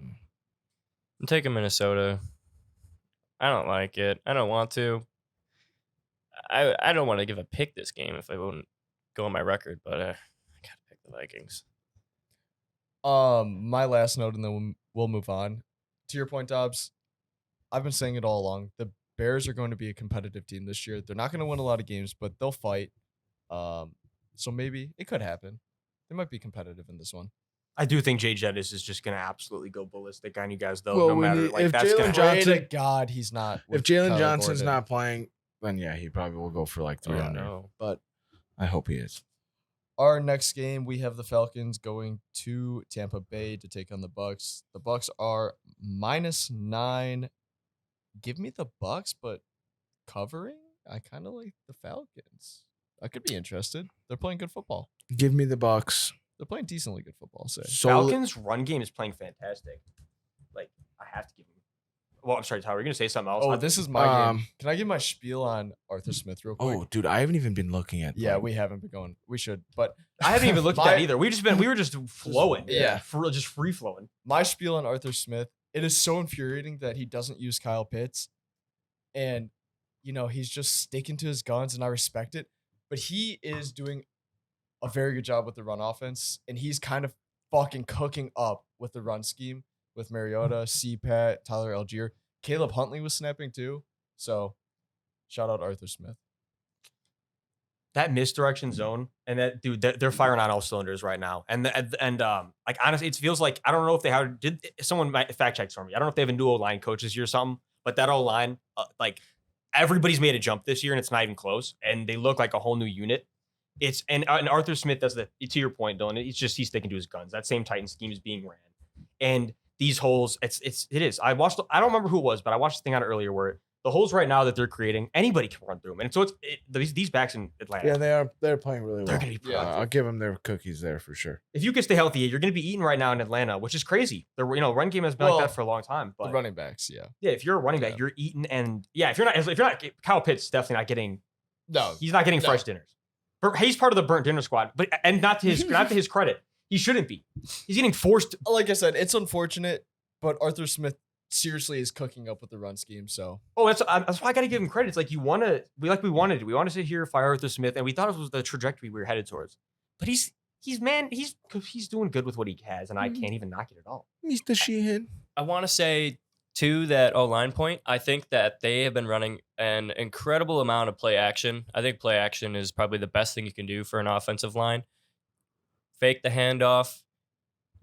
[SPEAKER 1] I'm taking Minnesota. I don't like it. I don't want to. I don't want to give a pick this game if I wouldn't go on my record, but I gotta pick the Vikings.
[SPEAKER 4] My last note, and then we'll move on. To your point, Dobbs, I've been saying it all along. The Bears are going to be a competitive team this year. They're not going to win a lot of games, but they'll fight. So maybe it could happen. They might be competitive in this one.
[SPEAKER 3] I do think Jay Jettis is just going to absolutely go ballistic on you guys, though.
[SPEAKER 2] Well,
[SPEAKER 3] no matter
[SPEAKER 2] if
[SPEAKER 3] that's
[SPEAKER 2] Jalen
[SPEAKER 3] going to
[SPEAKER 2] Johnson-
[SPEAKER 4] Pray to God he's not.
[SPEAKER 2] if
[SPEAKER 4] with
[SPEAKER 2] Jalen
[SPEAKER 4] Tyler
[SPEAKER 2] Johnson's
[SPEAKER 4] Gordon.
[SPEAKER 2] not playing, then yeah, he probably will go for like 300.
[SPEAKER 1] no.
[SPEAKER 2] But I hope he is.
[SPEAKER 4] Our next game, we have the Falcons going to Tampa Bay to take on the Bucks. The Bucks are -9. Give me the Bucks, but covering. I kind of like the Falcons. I could be interested. They're playing good football.
[SPEAKER 2] Give me the Bucks.
[SPEAKER 4] They're playing decently good football. I'll say.
[SPEAKER 3] Falcons' run game is playing fantastic. Like, I have to give him. Well, I'm sorry, Tyler. You're going to say something else?
[SPEAKER 4] Oh, this is my game. Can I give my spiel on Arthur Smith real quick?
[SPEAKER 2] Oh, dude, I haven't even been looking at.
[SPEAKER 4] Yeah,
[SPEAKER 2] them.
[SPEAKER 4] we haven't been going. We should, but
[SPEAKER 3] I haven't even looked at that either. We were just flowing.
[SPEAKER 4] Yeah.
[SPEAKER 3] Just free flowing.
[SPEAKER 4] my spiel on Arthur Smith, it is so infuriating that he doesn't use Kyle Pitts. And, he's just sticking to his guns, and I respect it. But he is doing a very good job with the run offense, and he's kind of fucking cooking up with the run scheme with Mariota, C-Pat, Tyler Algier. Caleb Huntley was snapping too. So, shout out Arthur Smith.
[SPEAKER 3] That misdirection zone and that dude, they're firing on all cylinders right now. And like honestly, it feels like I don't know if they have. Did someone might fact check for me? I don't know if they have a new O-line coach this year or something. But that O-line, like everybody's made a jump this year, and it's not even close. And they look like a whole new unit. And Arthur Smith does the, to your point, Dylan. He's sticking to his guns. That same Titan scheme is being ran, and these holes. It is. I don't remember who it was, but I watched the thing on it earlier where the holes right now that they're creating, anybody can run through them. And so these backs in Atlanta.
[SPEAKER 2] Yeah, they're playing really well.
[SPEAKER 3] They're gonna be productive.
[SPEAKER 2] I'll give them their cookies there for sure.
[SPEAKER 3] If you can stay healthy, you're going to be eating right now in Atlanta, which is crazy. The run game has been like that for a long time. But
[SPEAKER 4] The running backs, yeah.
[SPEAKER 3] yeah, if you're a running back,
[SPEAKER 4] Yeah.
[SPEAKER 3] you're eating, and yeah, if you're not Kyle Pitts, definitely not getting.
[SPEAKER 4] No.
[SPEAKER 3] He's not getting
[SPEAKER 4] No.
[SPEAKER 3] fresh dinners. He's part of the burnt dinner squad, but and not to his credit, he shouldn't be. He's getting forced.
[SPEAKER 4] Like I said, it's unfortunate, but Arthur Smith seriously is cooking up with the run scheme. So
[SPEAKER 3] Oh, that's why I got to give him credit. It's like we wanted to sit here, fire Arthur Smith, and we thought it was the trajectory we were headed towards. But he's doing good with what he has, and I can't even knock it at all.
[SPEAKER 2] Mr. Sheehan.
[SPEAKER 1] I want to say to that O-line point, I think that they have been running an incredible amount of play action. I think play action is probably the best thing you can do for an offensive line. Fake the handoff,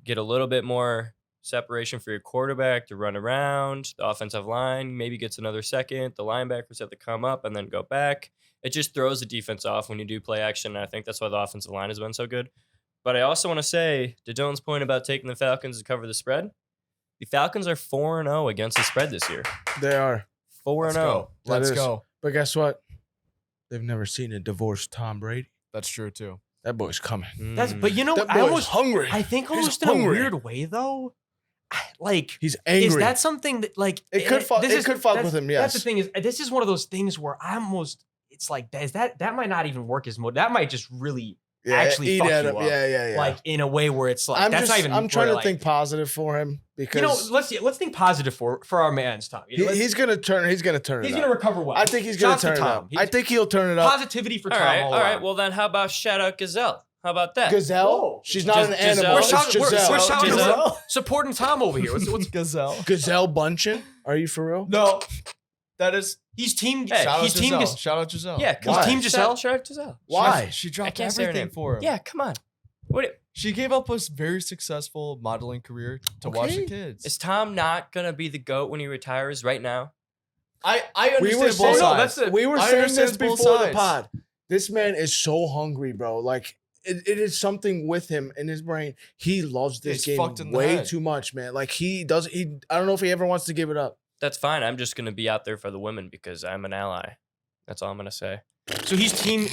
[SPEAKER 1] get a little bit more separation for your quarterback to run around. The offensive line maybe gets another second. The linebackers have to come up and then go back. It just throws the defense off when you do play action. And I think that's why the offensive line has been so good. But I also want to say, to Dylan's point about taking the Falcons to cover the spread, the Falcons are 4-0 against the spread this year.
[SPEAKER 2] They are.
[SPEAKER 1] 4-0.
[SPEAKER 2] That
[SPEAKER 4] Let's
[SPEAKER 2] is-
[SPEAKER 4] go.
[SPEAKER 2] But guess what? They've never seen a divorced Tom Brady.
[SPEAKER 4] That's true too.
[SPEAKER 2] That boy's coming.
[SPEAKER 3] But you know,
[SPEAKER 2] That
[SPEAKER 3] I
[SPEAKER 2] boy's
[SPEAKER 3] almost
[SPEAKER 2] hungry.
[SPEAKER 3] I think
[SPEAKER 2] He's
[SPEAKER 3] almost in a
[SPEAKER 2] hungry.
[SPEAKER 3] weird way though. Like,
[SPEAKER 2] He's angry.
[SPEAKER 3] is that something that like
[SPEAKER 2] It could fuck.
[SPEAKER 3] this
[SPEAKER 2] It
[SPEAKER 3] is-
[SPEAKER 2] could fuck
[SPEAKER 3] that's-
[SPEAKER 2] with him.
[SPEAKER 3] That's the
[SPEAKER 2] Yes.
[SPEAKER 3] thing is this is one of those things where I almost it's like that might not even work as much. That might just really
[SPEAKER 2] Yeah,
[SPEAKER 3] actually
[SPEAKER 2] eat
[SPEAKER 3] fuck
[SPEAKER 2] at
[SPEAKER 3] you
[SPEAKER 2] him.
[SPEAKER 3] up.
[SPEAKER 2] Yeah.
[SPEAKER 3] like in a way where it's like that's not even.
[SPEAKER 2] I'm trying
[SPEAKER 3] where,
[SPEAKER 2] to
[SPEAKER 3] like,
[SPEAKER 2] think positive for him because
[SPEAKER 3] You know, let's think positive for our man's Tom. You know,
[SPEAKER 2] he's gonna turn. He's gonna turn it.
[SPEAKER 3] he's
[SPEAKER 2] up.
[SPEAKER 3] gonna recover well.
[SPEAKER 2] I think he's gonna
[SPEAKER 3] Shouts to
[SPEAKER 2] turn it
[SPEAKER 3] Tom.
[SPEAKER 2] up.
[SPEAKER 3] He's-
[SPEAKER 2] I think he'll turn it up.
[SPEAKER 3] Positivity for
[SPEAKER 1] All
[SPEAKER 3] Tom.
[SPEAKER 1] right,
[SPEAKER 3] all
[SPEAKER 1] all right.
[SPEAKER 3] around.
[SPEAKER 1] Well, then how about shout out Gazelle? How about that?
[SPEAKER 2] Gazelle.
[SPEAKER 3] Whoa.
[SPEAKER 2] She's not
[SPEAKER 1] Just
[SPEAKER 2] an
[SPEAKER 1] Giselle.
[SPEAKER 2] animal.
[SPEAKER 1] We're
[SPEAKER 2] It's
[SPEAKER 3] shouting- we're
[SPEAKER 2] Giselle.
[SPEAKER 3] shouting
[SPEAKER 1] Giselle.
[SPEAKER 3] supporting Tom over here. What's
[SPEAKER 4] Gazelle.
[SPEAKER 2] Gazelle Bunchen. Are you for real?
[SPEAKER 4] No, that is.
[SPEAKER 3] he's team?
[SPEAKER 1] Hey,
[SPEAKER 4] Shout out
[SPEAKER 3] he's team.
[SPEAKER 4] Giselle. Shout out Giselle.
[SPEAKER 1] Yeah,
[SPEAKER 3] He's
[SPEAKER 2] Why?
[SPEAKER 3] team Giselle.
[SPEAKER 1] Shout out Giselle.
[SPEAKER 2] Why?
[SPEAKER 4] She
[SPEAKER 1] I
[SPEAKER 4] dropped
[SPEAKER 1] can't say her
[SPEAKER 4] everything
[SPEAKER 1] name.
[SPEAKER 4] for him.
[SPEAKER 1] Yeah, come on. What
[SPEAKER 4] She gave up a very successful modeling career to watch the
[SPEAKER 2] Okay.
[SPEAKER 4] kids.
[SPEAKER 1] is Tom not gonna be the GOAT when he retires right now?
[SPEAKER 4] I
[SPEAKER 2] We
[SPEAKER 4] understand
[SPEAKER 2] were
[SPEAKER 4] both
[SPEAKER 2] saying,
[SPEAKER 4] sides.
[SPEAKER 2] we were
[SPEAKER 4] I
[SPEAKER 2] saying
[SPEAKER 4] understand
[SPEAKER 2] this
[SPEAKER 4] both
[SPEAKER 2] before the
[SPEAKER 4] sides.
[SPEAKER 2] pod. This man is so hungry, bro. Like it is something with him in his brain. He loves this
[SPEAKER 4] He's
[SPEAKER 2] game
[SPEAKER 4] fucked in the
[SPEAKER 2] way
[SPEAKER 4] head.
[SPEAKER 2] too much, man. Like he does. I don't know if he ever wants to give it up.
[SPEAKER 1] That's fine. I'm just gonna be out there for the women because I'm an ally. That's all I'm gonna say.
[SPEAKER 3] So he's team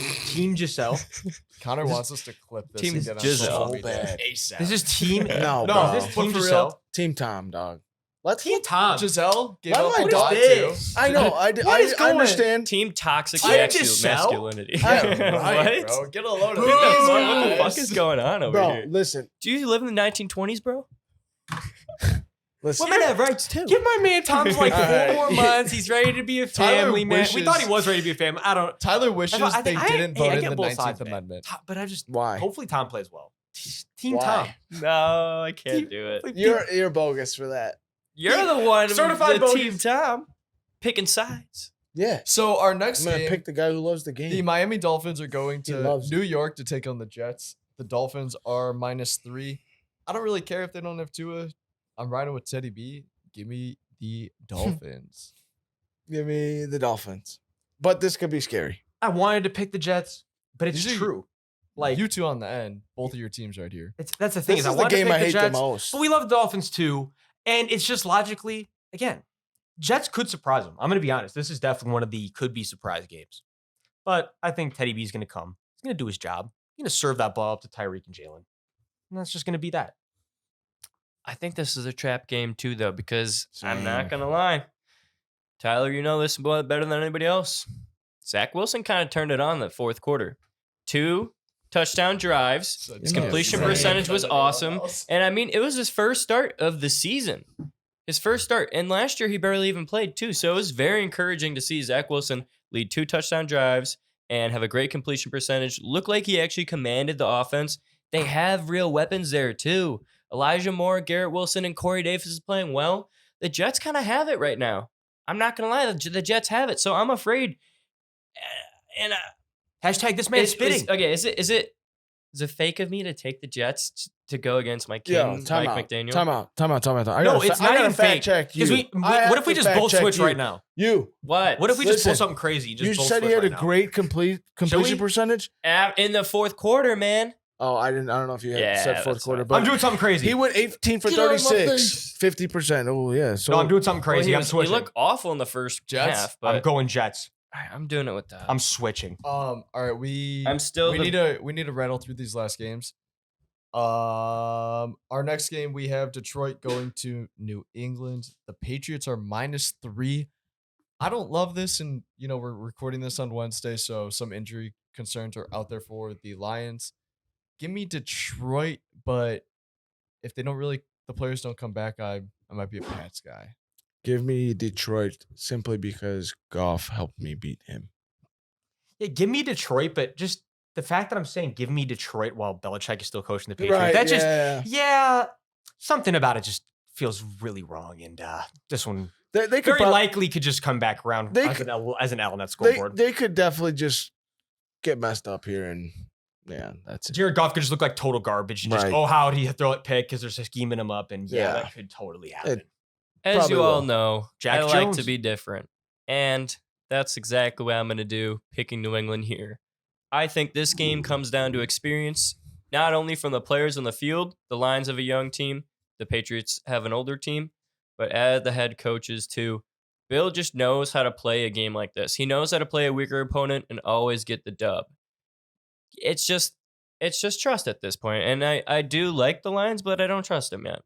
[SPEAKER 3] Giselle.
[SPEAKER 4] Connor wants us to clip this.
[SPEAKER 1] Team
[SPEAKER 4] and get on
[SPEAKER 1] Giselle.
[SPEAKER 4] social media
[SPEAKER 2] bad.
[SPEAKER 4] ASAP.
[SPEAKER 3] This is team.
[SPEAKER 2] No,
[SPEAKER 4] No,
[SPEAKER 2] bro.
[SPEAKER 3] Is this team
[SPEAKER 4] but for real,
[SPEAKER 3] Giselle?
[SPEAKER 2] Team Tom, dog. Let's.
[SPEAKER 3] Team Tom.
[SPEAKER 4] Giselle gave
[SPEAKER 2] Why
[SPEAKER 4] up
[SPEAKER 2] am I
[SPEAKER 4] a
[SPEAKER 2] doing
[SPEAKER 4] lot too.
[SPEAKER 3] this?
[SPEAKER 2] I know.
[SPEAKER 3] What is
[SPEAKER 2] I
[SPEAKER 3] going-
[SPEAKER 2] understand.
[SPEAKER 1] Team toxic
[SPEAKER 3] Team Giselle?
[SPEAKER 1] masculinity.
[SPEAKER 4] Yeah, right,
[SPEAKER 1] What?
[SPEAKER 4] bro. Get a load of
[SPEAKER 1] What
[SPEAKER 4] this.
[SPEAKER 1] the fuck
[SPEAKER 4] guys.
[SPEAKER 1] is going on over
[SPEAKER 2] Bro,
[SPEAKER 1] here?
[SPEAKER 2] listen.
[SPEAKER 1] Do you live in the 1920s, bro?
[SPEAKER 2] Listen.
[SPEAKER 1] Women have rights too.
[SPEAKER 3] Give my man Tom's like
[SPEAKER 2] All right.
[SPEAKER 3] 4 more months. He's ready to be a
[SPEAKER 4] Tyler
[SPEAKER 3] family man. We
[SPEAKER 4] wishes-
[SPEAKER 3] thought he was ready to be a family. I don't.
[SPEAKER 4] Tyler wishes
[SPEAKER 3] I
[SPEAKER 4] they
[SPEAKER 3] think-
[SPEAKER 4] didn't
[SPEAKER 3] hey,
[SPEAKER 4] vote
[SPEAKER 3] I
[SPEAKER 4] in
[SPEAKER 3] get
[SPEAKER 4] the
[SPEAKER 3] both
[SPEAKER 4] 19th
[SPEAKER 3] sides, man.
[SPEAKER 4] Amendment.
[SPEAKER 3] But I just
[SPEAKER 2] Why?
[SPEAKER 3] hopefully Tom plays well. Team
[SPEAKER 2] Why?
[SPEAKER 1] No, I can't do it.
[SPEAKER 2] You're bogus for that.
[SPEAKER 1] You're the one
[SPEAKER 3] Certified
[SPEAKER 1] the
[SPEAKER 3] bogus.
[SPEAKER 1] Team Tom picking sides.
[SPEAKER 2] Yeah.
[SPEAKER 4] So our
[SPEAKER 2] I'm
[SPEAKER 4] next
[SPEAKER 2] gonna
[SPEAKER 4] game,
[SPEAKER 2] pick the guy who loves the
[SPEAKER 4] the
[SPEAKER 2] game.
[SPEAKER 4] Miami Dolphins are going
[SPEAKER 2] He
[SPEAKER 4] to
[SPEAKER 2] loves
[SPEAKER 4] New York to take on the Jets. The Dolphins are -3. I don't really care if they don't have Tua. I'm riding with Teddy B. Give me the Dolphins.
[SPEAKER 2] Give me the Dolphins. But this could be scary.
[SPEAKER 3] I wanted to pick the Jets, but it's
[SPEAKER 4] These are-
[SPEAKER 3] true. Like
[SPEAKER 4] You two on the end, both of your teams right here.
[SPEAKER 3] that's the thing
[SPEAKER 2] This
[SPEAKER 3] is I
[SPEAKER 2] is the
[SPEAKER 3] wanted
[SPEAKER 2] game
[SPEAKER 3] to
[SPEAKER 2] I
[SPEAKER 3] pick
[SPEAKER 2] hate
[SPEAKER 3] the
[SPEAKER 2] the
[SPEAKER 3] Jets,
[SPEAKER 2] most.
[SPEAKER 3] but we love the Dolphins too. And it's just logically, again, Jets could surprise them. I'm going to be honest. This is definitely one of the could be surprise games. But I think Teddy B is going to come. He's going to do his job. He's going to serve that ball up to Tyreek and Jalen. And that's just going to be that.
[SPEAKER 1] I think this is a trap game too, though, because I'm not
[SPEAKER 2] Same.
[SPEAKER 1] gonna lie, Tyler, you know this better than anybody else. Zach Wilson kind of turned it on that fourth quarter. 2 touchdown drives. His completion percentage was awesome. And I mean, it was his first start of the season. His first start. And last year, he barely even played, too. So it was very encouraging to see Zach Wilson lead 2 touchdown drives and have a great completion percentage. Looked like he actually commanded the offense. They have real weapons there, too. Elijah Moore, Garrett Wilson, and Corey Davis is playing well. The Jets kind of have it right now. I'm not going to lie. The Jets have it. So I'm afraid. And
[SPEAKER 3] Hashtag this man's spitting.
[SPEAKER 1] Is it fake of me to take the Jets to go against my king,
[SPEAKER 2] Yo, time
[SPEAKER 1] Mike
[SPEAKER 2] out.
[SPEAKER 1] McDaniel?
[SPEAKER 2] Time out. I
[SPEAKER 3] No,
[SPEAKER 2] gotta
[SPEAKER 3] it's
[SPEAKER 2] fa-
[SPEAKER 3] not
[SPEAKER 2] I gotta
[SPEAKER 3] even
[SPEAKER 2] fact
[SPEAKER 3] fake.
[SPEAKER 2] check you.
[SPEAKER 3] Because
[SPEAKER 2] I
[SPEAKER 3] what
[SPEAKER 2] have
[SPEAKER 3] if we
[SPEAKER 2] to
[SPEAKER 3] just
[SPEAKER 2] fact
[SPEAKER 3] both
[SPEAKER 2] check
[SPEAKER 3] switch
[SPEAKER 2] you.
[SPEAKER 3] right now?
[SPEAKER 2] You.
[SPEAKER 1] What?
[SPEAKER 3] What if we just pull
[SPEAKER 2] Listen,
[SPEAKER 3] something crazy? Just
[SPEAKER 2] You
[SPEAKER 3] both
[SPEAKER 2] said he
[SPEAKER 3] switch
[SPEAKER 2] had
[SPEAKER 3] right
[SPEAKER 2] a
[SPEAKER 3] now?
[SPEAKER 2] great completion
[SPEAKER 3] we?
[SPEAKER 2] percentage.
[SPEAKER 1] In the fourth quarter, man.
[SPEAKER 2] Oh, I don't know if you had
[SPEAKER 1] Yeah,
[SPEAKER 2] said fourth
[SPEAKER 1] that's
[SPEAKER 2] quarter,
[SPEAKER 1] fine.
[SPEAKER 2] but
[SPEAKER 3] I'm doing something crazy.
[SPEAKER 2] he went 18 for
[SPEAKER 1] Get out of my
[SPEAKER 2] 36, 50%. Oh yeah. So
[SPEAKER 3] no, I'm doing something crazy. I'm
[SPEAKER 1] He
[SPEAKER 3] switching.
[SPEAKER 1] looked awful in the first
[SPEAKER 4] Jets?
[SPEAKER 1] half,
[SPEAKER 3] I'm
[SPEAKER 1] but
[SPEAKER 3] going Jets.
[SPEAKER 1] I'm doing it with that.
[SPEAKER 3] I'm switching.
[SPEAKER 4] All right,
[SPEAKER 1] I'm still
[SPEAKER 4] we
[SPEAKER 1] the-
[SPEAKER 4] need to rattle through these last games. Our next game we have Detroit going to New England. The Patriots are -3. I don't love this, and we're recording this on Wednesday, so some injury concerns are out there for the Lions. Give me Detroit, but if they don't the players don't come back, I might be a Pats guy.
[SPEAKER 2] give me Detroit simply because Goff helped me beat him.
[SPEAKER 3] Yeah, give me Detroit, but just the fact that I'm saying give me Detroit while Belichick is still coaching the Patriots,
[SPEAKER 2] Right?
[SPEAKER 3] that just
[SPEAKER 2] Yeah.
[SPEAKER 3] something about it just feels really wrong. And this one
[SPEAKER 2] They could
[SPEAKER 3] very likely could just come back around
[SPEAKER 2] They
[SPEAKER 3] as an L on that
[SPEAKER 2] they,
[SPEAKER 3] scoreboard.
[SPEAKER 2] they could definitely just get messed up here, and yeah, that's it.
[SPEAKER 3] Jared Goff could just look like total garbage and just,
[SPEAKER 2] Right.
[SPEAKER 3] how did he throw it pick because they're scheming him up. And
[SPEAKER 2] Yeah.
[SPEAKER 3] that could totally happen.
[SPEAKER 1] As
[SPEAKER 2] probably
[SPEAKER 1] you all
[SPEAKER 2] will.
[SPEAKER 1] know,
[SPEAKER 3] Jack
[SPEAKER 1] I like
[SPEAKER 3] Jones.
[SPEAKER 1] to be different. And that's exactly what I'm going to do, picking New England here. I think this game comes down to experience, not only from the players on the field, the lines of a young team, the Patriots have an older team, but as the head coaches too. Bill just knows how to play a game like this. He knows how to play a weaker opponent and always get the dub. It's just, it's just trust at this point. And I do like the Lions, but I don't trust them yet.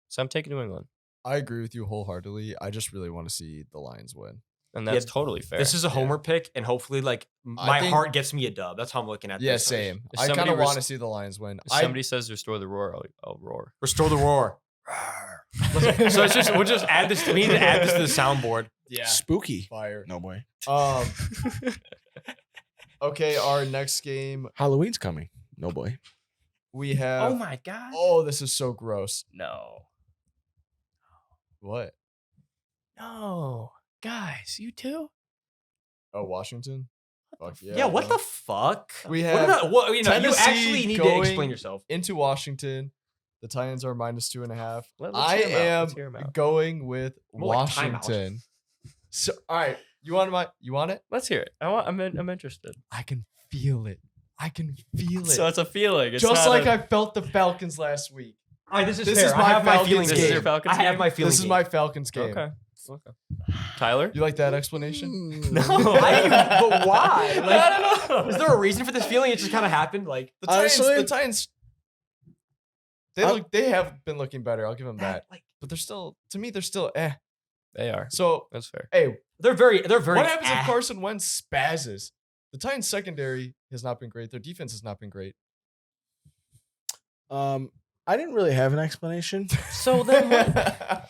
[SPEAKER 1] So I'm taking New England.
[SPEAKER 4] I agree with you wholeheartedly. I just really want to see the Lions win.
[SPEAKER 1] And that's
[SPEAKER 3] Yeah,
[SPEAKER 1] totally fair.
[SPEAKER 3] This is a homer pick, and hopefully, like my
[SPEAKER 4] think-
[SPEAKER 3] heart gets me a dub. That's how I'm looking at
[SPEAKER 4] Yeah,
[SPEAKER 3] this.
[SPEAKER 4] same.
[SPEAKER 1] If
[SPEAKER 4] I kind
[SPEAKER 1] somebody
[SPEAKER 4] of
[SPEAKER 1] res-
[SPEAKER 4] want to see the Lions win.
[SPEAKER 1] If somebody says restore the roar, I'll roar.
[SPEAKER 3] Restore the roar. So we'll just add this. We need to add this to the soundboard.
[SPEAKER 4] Yeah.
[SPEAKER 2] Spooky.
[SPEAKER 4] Fire.
[SPEAKER 2] No boy.
[SPEAKER 4] Okay, our next game
[SPEAKER 2] Halloween's coming. No boy.
[SPEAKER 4] we have.
[SPEAKER 1] my god.
[SPEAKER 4] Oh, this is so gross.
[SPEAKER 1] No.
[SPEAKER 4] What?
[SPEAKER 1] No. Guys, you too?
[SPEAKER 4] Oh, Washington. Fuck
[SPEAKER 3] Yeah, what
[SPEAKER 4] bro.
[SPEAKER 3] the fuck?
[SPEAKER 4] We
[SPEAKER 3] What
[SPEAKER 4] have
[SPEAKER 3] about what? You
[SPEAKER 4] Tennessee
[SPEAKER 3] actually need to
[SPEAKER 4] going
[SPEAKER 3] explain yourself.
[SPEAKER 4] into Washington. The Titans are -2.5.
[SPEAKER 1] Let's
[SPEAKER 4] I
[SPEAKER 1] hear 'em out.
[SPEAKER 4] am
[SPEAKER 1] Let's hear 'em out.
[SPEAKER 4] going with
[SPEAKER 3] More like timeout.
[SPEAKER 4] Washington. So, all right, you want it?
[SPEAKER 1] Let's hear it. I'm interested.
[SPEAKER 4] I can feel it. I can feel it.
[SPEAKER 1] So it's a feeling. It's
[SPEAKER 4] Just
[SPEAKER 1] not
[SPEAKER 4] like
[SPEAKER 1] a-
[SPEAKER 4] I felt the Falcons last week.
[SPEAKER 3] All right, this is
[SPEAKER 4] This
[SPEAKER 3] fair.
[SPEAKER 4] is
[SPEAKER 3] I
[SPEAKER 4] my
[SPEAKER 3] have my
[SPEAKER 4] Falcons
[SPEAKER 3] feelings.
[SPEAKER 1] This is
[SPEAKER 4] game.
[SPEAKER 1] your Falcons
[SPEAKER 3] I have
[SPEAKER 1] game?
[SPEAKER 3] my feelings.
[SPEAKER 4] This is my Falcons game.
[SPEAKER 1] Okay. Tyler?
[SPEAKER 4] You like that explanation?
[SPEAKER 3] No, but why? Like,
[SPEAKER 1] I don't know.
[SPEAKER 3] is there a reason for this feeling? It just kind of happened. Like
[SPEAKER 4] The Titans.
[SPEAKER 2] Honestly,
[SPEAKER 4] The Titans. They have been looking better. I'll give them that.
[SPEAKER 3] like
[SPEAKER 4] But they're still, to me, they're still eh.
[SPEAKER 1] They are.
[SPEAKER 4] So
[SPEAKER 1] That's fair.
[SPEAKER 4] hey,
[SPEAKER 3] they're very.
[SPEAKER 4] what happens
[SPEAKER 3] eh.
[SPEAKER 4] if Carson Wentz spazzes? The Titans secondary has not been great. Their defense has not been great.
[SPEAKER 2] I didn't really have an explanation.
[SPEAKER 1] So then what?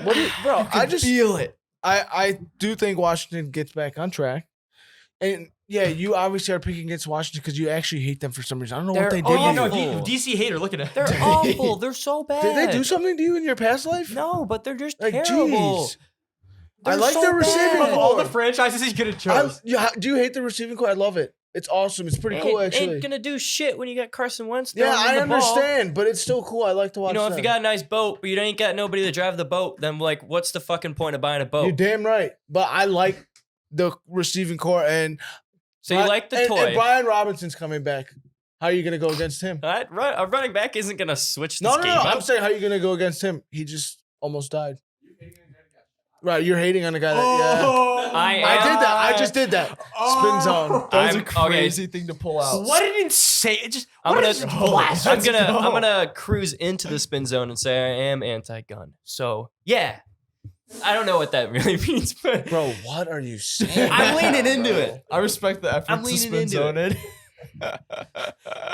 [SPEAKER 2] What do you, bro? I just
[SPEAKER 4] feel it.
[SPEAKER 2] I do think Washington gets back on track. And yeah, you obviously are picking against Washington because you actually hate them for some reason. I don't know what
[SPEAKER 1] They're
[SPEAKER 2] they did.
[SPEAKER 3] Oh yeah,
[SPEAKER 2] to
[SPEAKER 3] no,
[SPEAKER 2] you.
[SPEAKER 1] awful.
[SPEAKER 3] DC hater. Look at it.
[SPEAKER 1] They're awful. They're so bad.
[SPEAKER 2] Did they do something to you in your past life?
[SPEAKER 1] No, but they're just
[SPEAKER 2] Like,
[SPEAKER 1] terrible.
[SPEAKER 2] jeez. I
[SPEAKER 1] They're
[SPEAKER 2] like
[SPEAKER 1] so
[SPEAKER 2] their receiving
[SPEAKER 1] bad.
[SPEAKER 3] Of all
[SPEAKER 2] core.
[SPEAKER 3] the franchises he could have
[SPEAKER 2] I,
[SPEAKER 3] chose.
[SPEAKER 2] do you hate the receiving core? I love it. It's awesome. It's pretty cool, actually.
[SPEAKER 1] Ain't gonna do shit when you got Carson Wentz.
[SPEAKER 2] Yeah,
[SPEAKER 1] throwing
[SPEAKER 2] I
[SPEAKER 1] him the ball.
[SPEAKER 2] understand, but it's still cool. I like to watch.
[SPEAKER 1] You know, if you
[SPEAKER 2] them.
[SPEAKER 1] got a nice boat, but you ain't got nobody to drive the boat, then like, what's the fucking point of buying a boat?
[SPEAKER 2] You're damn right. But I like the receiving core, and
[SPEAKER 1] So you like the
[SPEAKER 2] and
[SPEAKER 1] toy.
[SPEAKER 2] Brian Robinson's coming back. How are you gonna go against him?
[SPEAKER 1] A running back isn't gonna switch this
[SPEAKER 2] No.
[SPEAKER 1] game
[SPEAKER 2] I'm
[SPEAKER 1] up.
[SPEAKER 2] saying, how are you gonna go against him? He just almost died. Right, you're hating on a guy that.
[SPEAKER 1] I
[SPEAKER 2] Yeah, I did that. I
[SPEAKER 1] am-
[SPEAKER 2] just did that. Spin zone.
[SPEAKER 4] That was a
[SPEAKER 1] I'm- okay.
[SPEAKER 4] crazy thing to pull out.
[SPEAKER 3] What an insane! It just
[SPEAKER 1] I'm
[SPEAKER 3] what
[SPEAKER 1] gonna,
[SPEAKER 3] is blast?
[SPEAKER 1] I'm gonna cruise into the spin zone and say I am anti-gun. So yeah, I don't know what that really means, but
[SPEAKER 2] Bro, what are you saying?
[SPEAKER 1] I'm leaning into it.
[SPEAKER 4] I respect the effort
[SPEAKER 1] I'm
[SPEAKER 4] to
[SPEAKER 1] leaning
[SPEAKER 4] spin
[SPEAKER 1] into
[SPEAKER 4] zone it.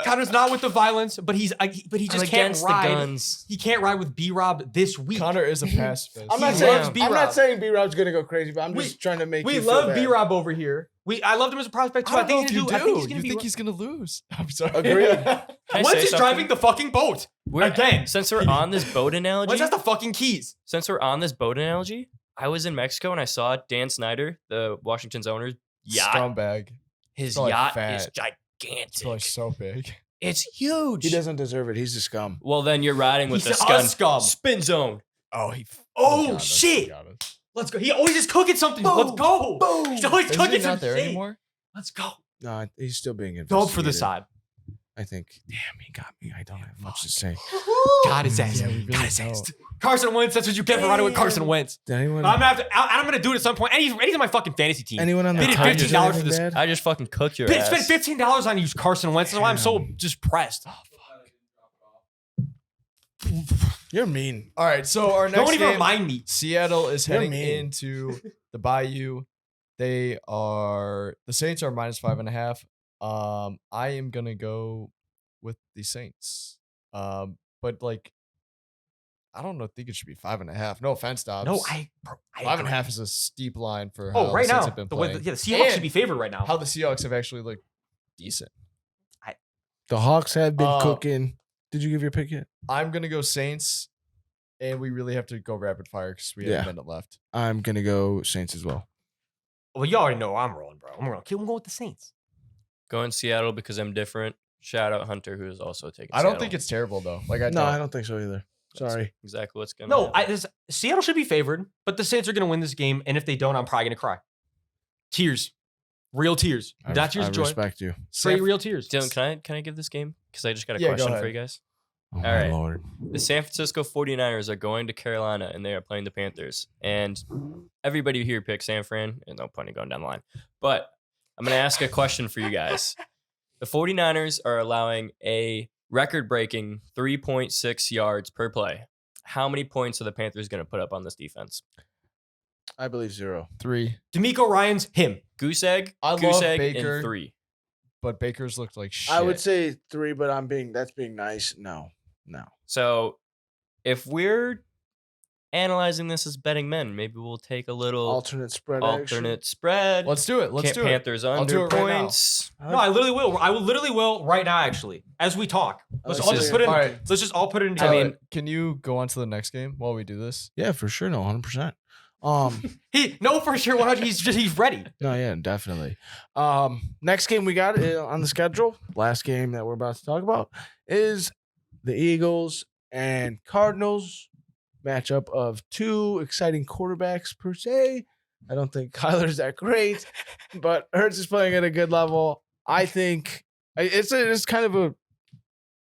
[SPEAKER 3] Connor's not with the violence, but he just
[SPEAKER 1] I'm
[SPEAKER 3] can't
[SPEAKER 1] against the
[SPEAKER 3] ride.
[SPEAKER 1] guns.
[SPEAKER 3] He can't ride with B-Rob this week.
[SPEAKER 4] Connor is a pacifist.
[SPEAKER 2] I'm not
[SPEAKER 3] He
[SPEAKER 2] saying
[SPEAKER 3] loves
[SPEAKER 2] I'm
[SPEAKER 3] B-Rob.
[SPEAKER 2] not saying B-Rob's gonna go crazy, but I'm just trying to make
[SPEAKER 3] We
[SPEAKER 2] you feel
[SPEAKER 3] love
[SPEAKER 2] bad.
[SPEAKER 3] B-Rob over here. I loved him as a prospect too.
[SPEAKER 4] I don't know if
[SPEAKER 3] he's
[SPEAKER 4] you
[SPEAKER 3] gonna
[SPEAKER 4] do.
[SPEAKER 3] I think he's gonna
[SPEAKER 4] You
[SPEAKER 3] be.
[SPEAKER 4] think he's gonna lose? I'm sorry.
[SPEAKER 2] Agreed.
[SPEAKER 1] Can I
[SPEAKER 3] Once
[SPEAKER 1] say
[SPEAKER 3] he's
[SPEAKER 1] something?
[SPEAKER 3] driving the fucking boat. Again.
[SPEAKER 1] Since we're on this boat analogy,
[SPEAKER 3] Once has the fucking keys.
[SPEAKER 1] since we're on this boat analogy, I was in Mexico and I saw Dan Snyder, the Washington's owner's yacht.
[SPEAKER 4] Scumbag.
[SPEAKER 1] His
[SPEAKER 4] probably
[SPEAKER 1] yacht
[SPEAKER 4] fat.
[SPEAKER 1] is
[SPEAKER 4] It's
[SPEAKER 1] gigantic.
[SPEAKER 4] probably so big.
[SPEAKER 1] It's huge.
[SPEAKER 2] He doesn't deserve it. He's a scum.
[SPEAKER 1] Well, then you're riding with
[SPEAKER 3] He's
[SPEAKER 1] the
[SPEAKER 3] a
[SPEAKER 1] scum.
[SPEAKER 3] scum.
[SPEAKER 1] Spin zone.
[SPEAKER 4] Oh, he.
[SPEAKER 3] Oh,
[SPEAKER 4] got us.
[SPEAKER 3] shit.
[SPEAKER 4] He got us.
[SPEAKER 3] Let's go. He always is cooking something. Let's go.
[SPEAKER 2] Boom.
[SPEAKER 3] He's always
[SPEAKER 4] Is
[SPEAKER 3] cooking
[SPEAKER 4] he not
[SPEAKER 3] some
[SPEAKER 4] there
[SPEAKER 3] shit.
[SPEAKER 4] anymore?
[SPEAKER 3] Let's go.
[SPEAKER 2] No, he's still being
[SPEAKER 3] Dub for the
[SPEAKER 2] investigated.
[SPEAKER 3] side.
[SPEAKER 2] I think. Damn, he got me. I don't have much to say.
[SPEAKER 3] God his ass.
[SPEAKER 4] Yeah, we really
[SPEAKER 3] God his
[SPEAKER 4] don't.
[SPEAKER 3] ass. Carson Wentz. That's what you get for riding with Carson Wentz.
[SPEAKER 2] Did anyone?
[SPEAKER 3] I'm gonna do it at some point. And he's on my fucking fantasy team.
[SPEAKER 2] anyone on the
[SPEAKER 3] Paid him
[SPEAKER 2] Tigers
[SPEAKER 3] $15 for
[SPEAKER 2] anything
[SPEAKER 3] this-
[SPEAKER 2] bad?
[SPEAKER 1] I just fucking cooked your
[SPEAKER 3] Spent
[SPEAKER 1] ass.
[SPEAKER 3] $15 on you, Carson Wentz. That's why I'm so just pressed.
[SPEAKER 2] You're mean.
[SPEAKER 4] All right, so our next
[SPEAKER 3] Don't even
[SPEAKER 4] game,
[SPEAKER 3] remind me.
[SPEAKER 4] Seattle is
[SPEAKER 2] You're
[SPEAKER 4] heading
[SPEAKER 2] mean.
[SPEAKER 4] into the Bayou. The Saints are -5.5. I am gonna go with the Saints. But like, I don't know. Think it should be 5.5. No offense, Dobbs.
[SPEAKER 3] No, I
[SPEAKER 4] 5.5 is a steep line for how
[SPEAKER 3] Oh, right
[SPEAKER 4] the Saints
[SPEAKER 3] now.
[SPEAKER 4] have been
[SPEAKER 3] The way
[SPEAKER 4] playing.
[SPEAKER 3] the Seahawks
[SPEAKER 4] And
[SPEAKER 3] should be favored right now.
[SPEAKER 4] how the Seahawks have actually looked decent.
[SPEAKER 2] The Hawks have been
[SPEAKER 4] Uh,
[SPEAKER 2] cooking. Did you give your pick yet?
[SPEAKER 4] I'm gonna go Saints, and we really have to go rapid fire because we have
[SPEAKER 2] Yeah.
[SPEAKER 4] a minute left.
[SPEAKER 2] I'm gonna go Saints as well.
[SPEAKER 3] Well, you already know I'm rolling, bro. I'm going with the Saints.
[SPEAKER 1] Going Seattle because I'm different. Shout out Hunter, who is also taking
[SPEAKER 4] I don't
[SPEAKER 1] Seattle.
[SPEAKER 4] think it's terrible though. Like I
[SPEAKER 2] No,
[SPEAKER 4] don't.
[SPEAKER 2] I don't think so either.
[SPEAKER 1] That's
[SPEAKER 2] Sorry.
[SPEAKER 1] exactly what's going
[SPEAKER 3] No,
[SPEAKER 1] on.
[SPEAKER 3] Seattle should be favored, but the Saints are going to win this game, and if they don't, I'm probably going to cry. Tears, real tears, not tears
[SPEAKER 2] I
[SPEAKER 3] of joy.
[SPEAKER 2] respect you.
[SPEAKER 3] Straight real tears.
[SPEAKER 1] Dylan, can I give this game? Because I just got a
[SPEAKER 4] Yeah, go
[SPEAKER 1] question for
[SPEAKER 4] ahead.
[SPEAKER 1] you guys.
[SPEAKER 2] Oh,
[SPEAKER 1] All
[SPEAKER 2] my
[SPEAKER 1] right.
[SPEAKER 2] Lord.
[SPEAKER 1] The San Francisco 49ers are going to Carolina and they are playing the Panthers. And everybody here picks San Fran, and no pun in going down the line. But I'm going to ask a question for you guys. The 49ers are allowing a record-breaking 3.6 yards per play. How many points are the Panthers going to put up on this defense?
[SPEAKER 2] I believe 0.
[SPEAKER 4] 3.
[SPEAKER 3] D'Amico Ryans, him.
[SPEAKER 1] Goose egg,
[SPEAKER 4] I
[SPEAKER 1] goose
[SPEAKER 4] love
[SPEAKER 1] egg,
[SPEAKER 4] Baker.
[SPEAKER 1] and 3.
[SPEAKER 4] But Baker's looked like shit.
[SPEAKER 2] I would say 3, but that's being nice. No.
[SPEAKER 1] So if we're analyzing this as betting men, maybe we'll take a little
[SPEAKER 2] Alternate spread action.
[SPEAKER 1] alternate spread.
[SPEAKER 4] Let's do it. Let's do it.
[SPEAKER 1] Panthers
[SPEAKER 4] I'll do
[SPEAKER 1] under
[SPEAKER 4] it right now.
[SPEAKER 1] points.
[SPEAKER 3] No, I literally will. I will literally will right now, actually, as we talk. Let's
[SPEAKER 2] like
[SPEAKER 3] all
[SPEAKER 2] it.
[SPEAKER 3] just put it.
[SPEAKER 4] All right.
[SPEAKER 3] Let's just all put it in.
[SPEAKER 1] I mean-
[SPEAKER 4] can you go on to the next game while we do this?
[SPEAKER 2] Yeah, for sure. No, 100%.
[SPEAKER 3] For sure. 100. He's ready.
[SPEAKER 2] No, yeah, definitely. Next game we got on the schedule, last game that we're about to talk about, is the Eagles and Cardinals matchup of 2 exciting quarterbacks per se. I don't think Kyler's that great, but Hurts is playing at a good level. I think it's kind of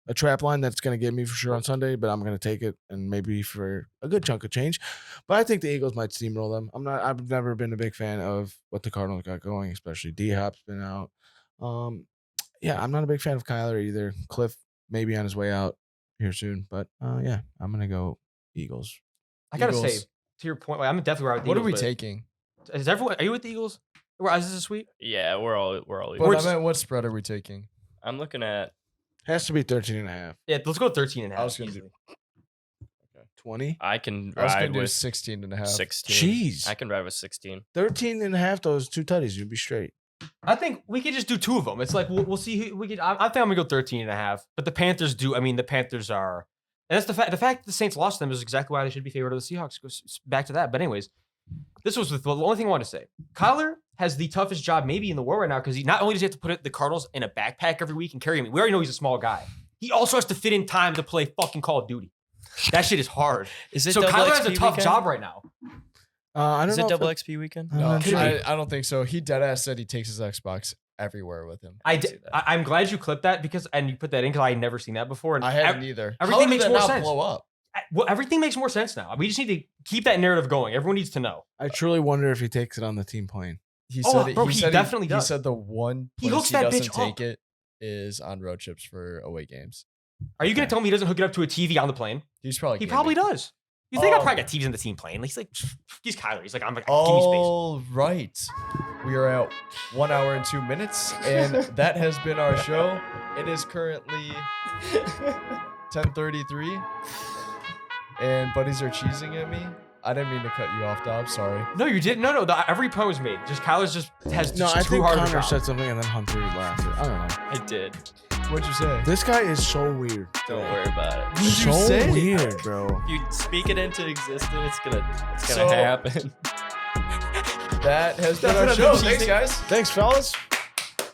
[SPEAKER 2] a trap line that's going to get me for sure on Sunday, but I'm going to take it and maybe for a good chunk of change. But I think the Eagles might steamroll them. I've never been a big fan of what the Cardinals got going, especially D-Hop's been out. Yeah, I'm not a big fan of Kyler either. Cliff may be on his way out here soon, but yeah, I'm going to go Eagles.
[SPEAKER 3] I gotta
[SPEAKER 4] Eagles.
[SPEAKER 3] say, to your point, I'm definitely right with the
[SPEAKER 4] What are
[SPEAKER 3] Eagles,
[SPEAKER 4] we
[SPEAKER 3] but
[SPEAKER 4] taking?
[SPEAKER 3] Is everyone? Are you with the Eagles? Is this a sweep?
[SPEAKER 1] Yeah, we're all
[SPEAKER 4] But
[SPEAKER 1] Eagles.
[SPEAKER 4] I meant, what spread are we taking?
[SPEAKER 1] I'm looking at
[SPEAKER 2] Has to be 13.5.
[SPEAKER 3] Yeah, let's go 13 and a half.
[SPEAKER 4] I was gonna do-
[SPEAKER 3] easily.
[SPEAKER 2] 20?
[SPEAKER 1] I can
[SPEAKER 4] I was
[SPEAKER 1] ride
[SPEAKER 4] going to do
[SPEAKER 1] with
[SPEAKER 4] 16 and a half.
[SPEAKER 1] 16.
[SPEAKER 2] Jeez.
[SPEAKER 1] I can ride with 16.
[SPEAKER 2] 13.5, those 2 tutties, you'd be straight.
[SPEAKER 3] I think we could just do 2 of them. It's like we'll see who we could. I think I'm gonna go 13 and a half. But the Panthers do. I mean, the Panthers are. And that's the fact. The fact that the Saints lost them is exactly why they should be favored of the Seahawks. Goes back to that. But anyways, this was the only thing I wanted to say. Kyler has the toughest job maybe in the world right now because he not only does he have to put the Cardinals in a backpack every week and carry him. We already know he's a small guy. He also has to fit in time to play fucking Call of Duty. That shit is hard.
[SPEAKER 1] Is it
[SPEAKER 3] So
[SPEAKER 1] double
[SPEAKER 3] Kyler has a
[SPEAKER 1] XP
[SPEAKER 3] tough
[SPEAKER 1] weekend?
[SPEAKER 3] job right now.
[SPEAKER 2] I don't
[SPEAKER 1] Is
[SPEAKER 2] know.
[SPEAKER 1] it
[SPEAKER 2] if
[SPEAKER 1] double XP weekend?
[SPEAKER 2] I'm
[SPEAKER 4] No,
[SPEAKER 2] not sure.
[SPEAKER 4] I don't think so. He deadass said he takes his Xbox everywhere with him.
[SPEAKER 3] I'm glad you clipped that and you put that in because I had never seen that before. And
[SPEAKER 4] I hadn't either.
[SPEAKER 3] everything
[SPEAKER 4] How did
[SPEAKER 3] makes
[SPEAKER 4] that
[SPEAKER 3] more
[SPEAKER 4] not
[SPEAKER 3] sense.
[SPEAKER 4] blow up?
[SPEAKER 3] Well, everything makes more sense now. We just need to keep that narrative going. Everyone needs to know.
[SPEAKER 2] I truly wonder if he takes it on the team plane.
[SPEAKER 4] He
[SPEAKER 3] Oh,
[SPEAKER 4] said
[SPEAKER 3] bro,
[SPEAKER 4] he
[SPEAKER 3] he
[SPEAKER 4] said
[SPEAKER 3] definitely
[SPEAKER 4] he
[SPEAKER 3] does.
[SPEAKER 4] said the one
[SPEAKER 3] He
[SPEAKER 4] place
[SPEAKER 3] hooks
[SPEAKER 4] he
[SPEAKER 3] that
[SPEAKER 4] doesn't
[SPEAKER 3] bitch
[SPEAKER 4] take
[SPEAKER 3] up.
[SPEAKER 4] it is on road trips for away games.
[SPEAKER 3] Are you going to tell me he doesn't hook it up to a TV on the plane?
[SPEAKER 4] He's probably
[SPEAKER 3] He
[SPEAKER 4] gaming.
[SPEAKER 3] probably does. You think I
[SPEAKER 4] Oh.
[SPEAKER 3] probably got TVs in the team plane? He's like, he's Kyler. He's like, I'm like, give me
[SPEAKER 4] All right. We are at 1 hour and 2 minutes, and that has been our show. It is currently 10:33, and buddies are cheesing at me. I didn't mean to cut you off, Dob. Sorry.
[SPEAKER 3] space. No, you didn't. No. Every point was made. Just Kyler's just has
[SPEAKER 2] No,
[SPEAKER 3] just
[SPEAKER 2] I
[SPEAKER 3] too
[SPEAKER 2] think
[SPEAKER 3] hard of a
[SPEAKER 2] Connor
[SPEAKER 3] job.
[SPEAKER 2] said something and then Hunter laughed. I don't know.
[SPEAKER 1] I did.
[SPEAKER 4] What'd you say?
[SPEAKER 2] This guy is so weird.
[SPEAKER 1] Don't worry about it.
[SPEAKER 4] What did you
[SPEAKER 2] So
[SPEAKER 4] say?
[SPEAKER 2] weird, bro.
[SPEAKER 1] If you speak it into existence, it's gonna
[SPEAKER 4] So-
[SPEAKER 1] happen.
[SPEAKER 4] That has been our show. Thanks, guys.
[SPEAKER 2] Thanks, fellas.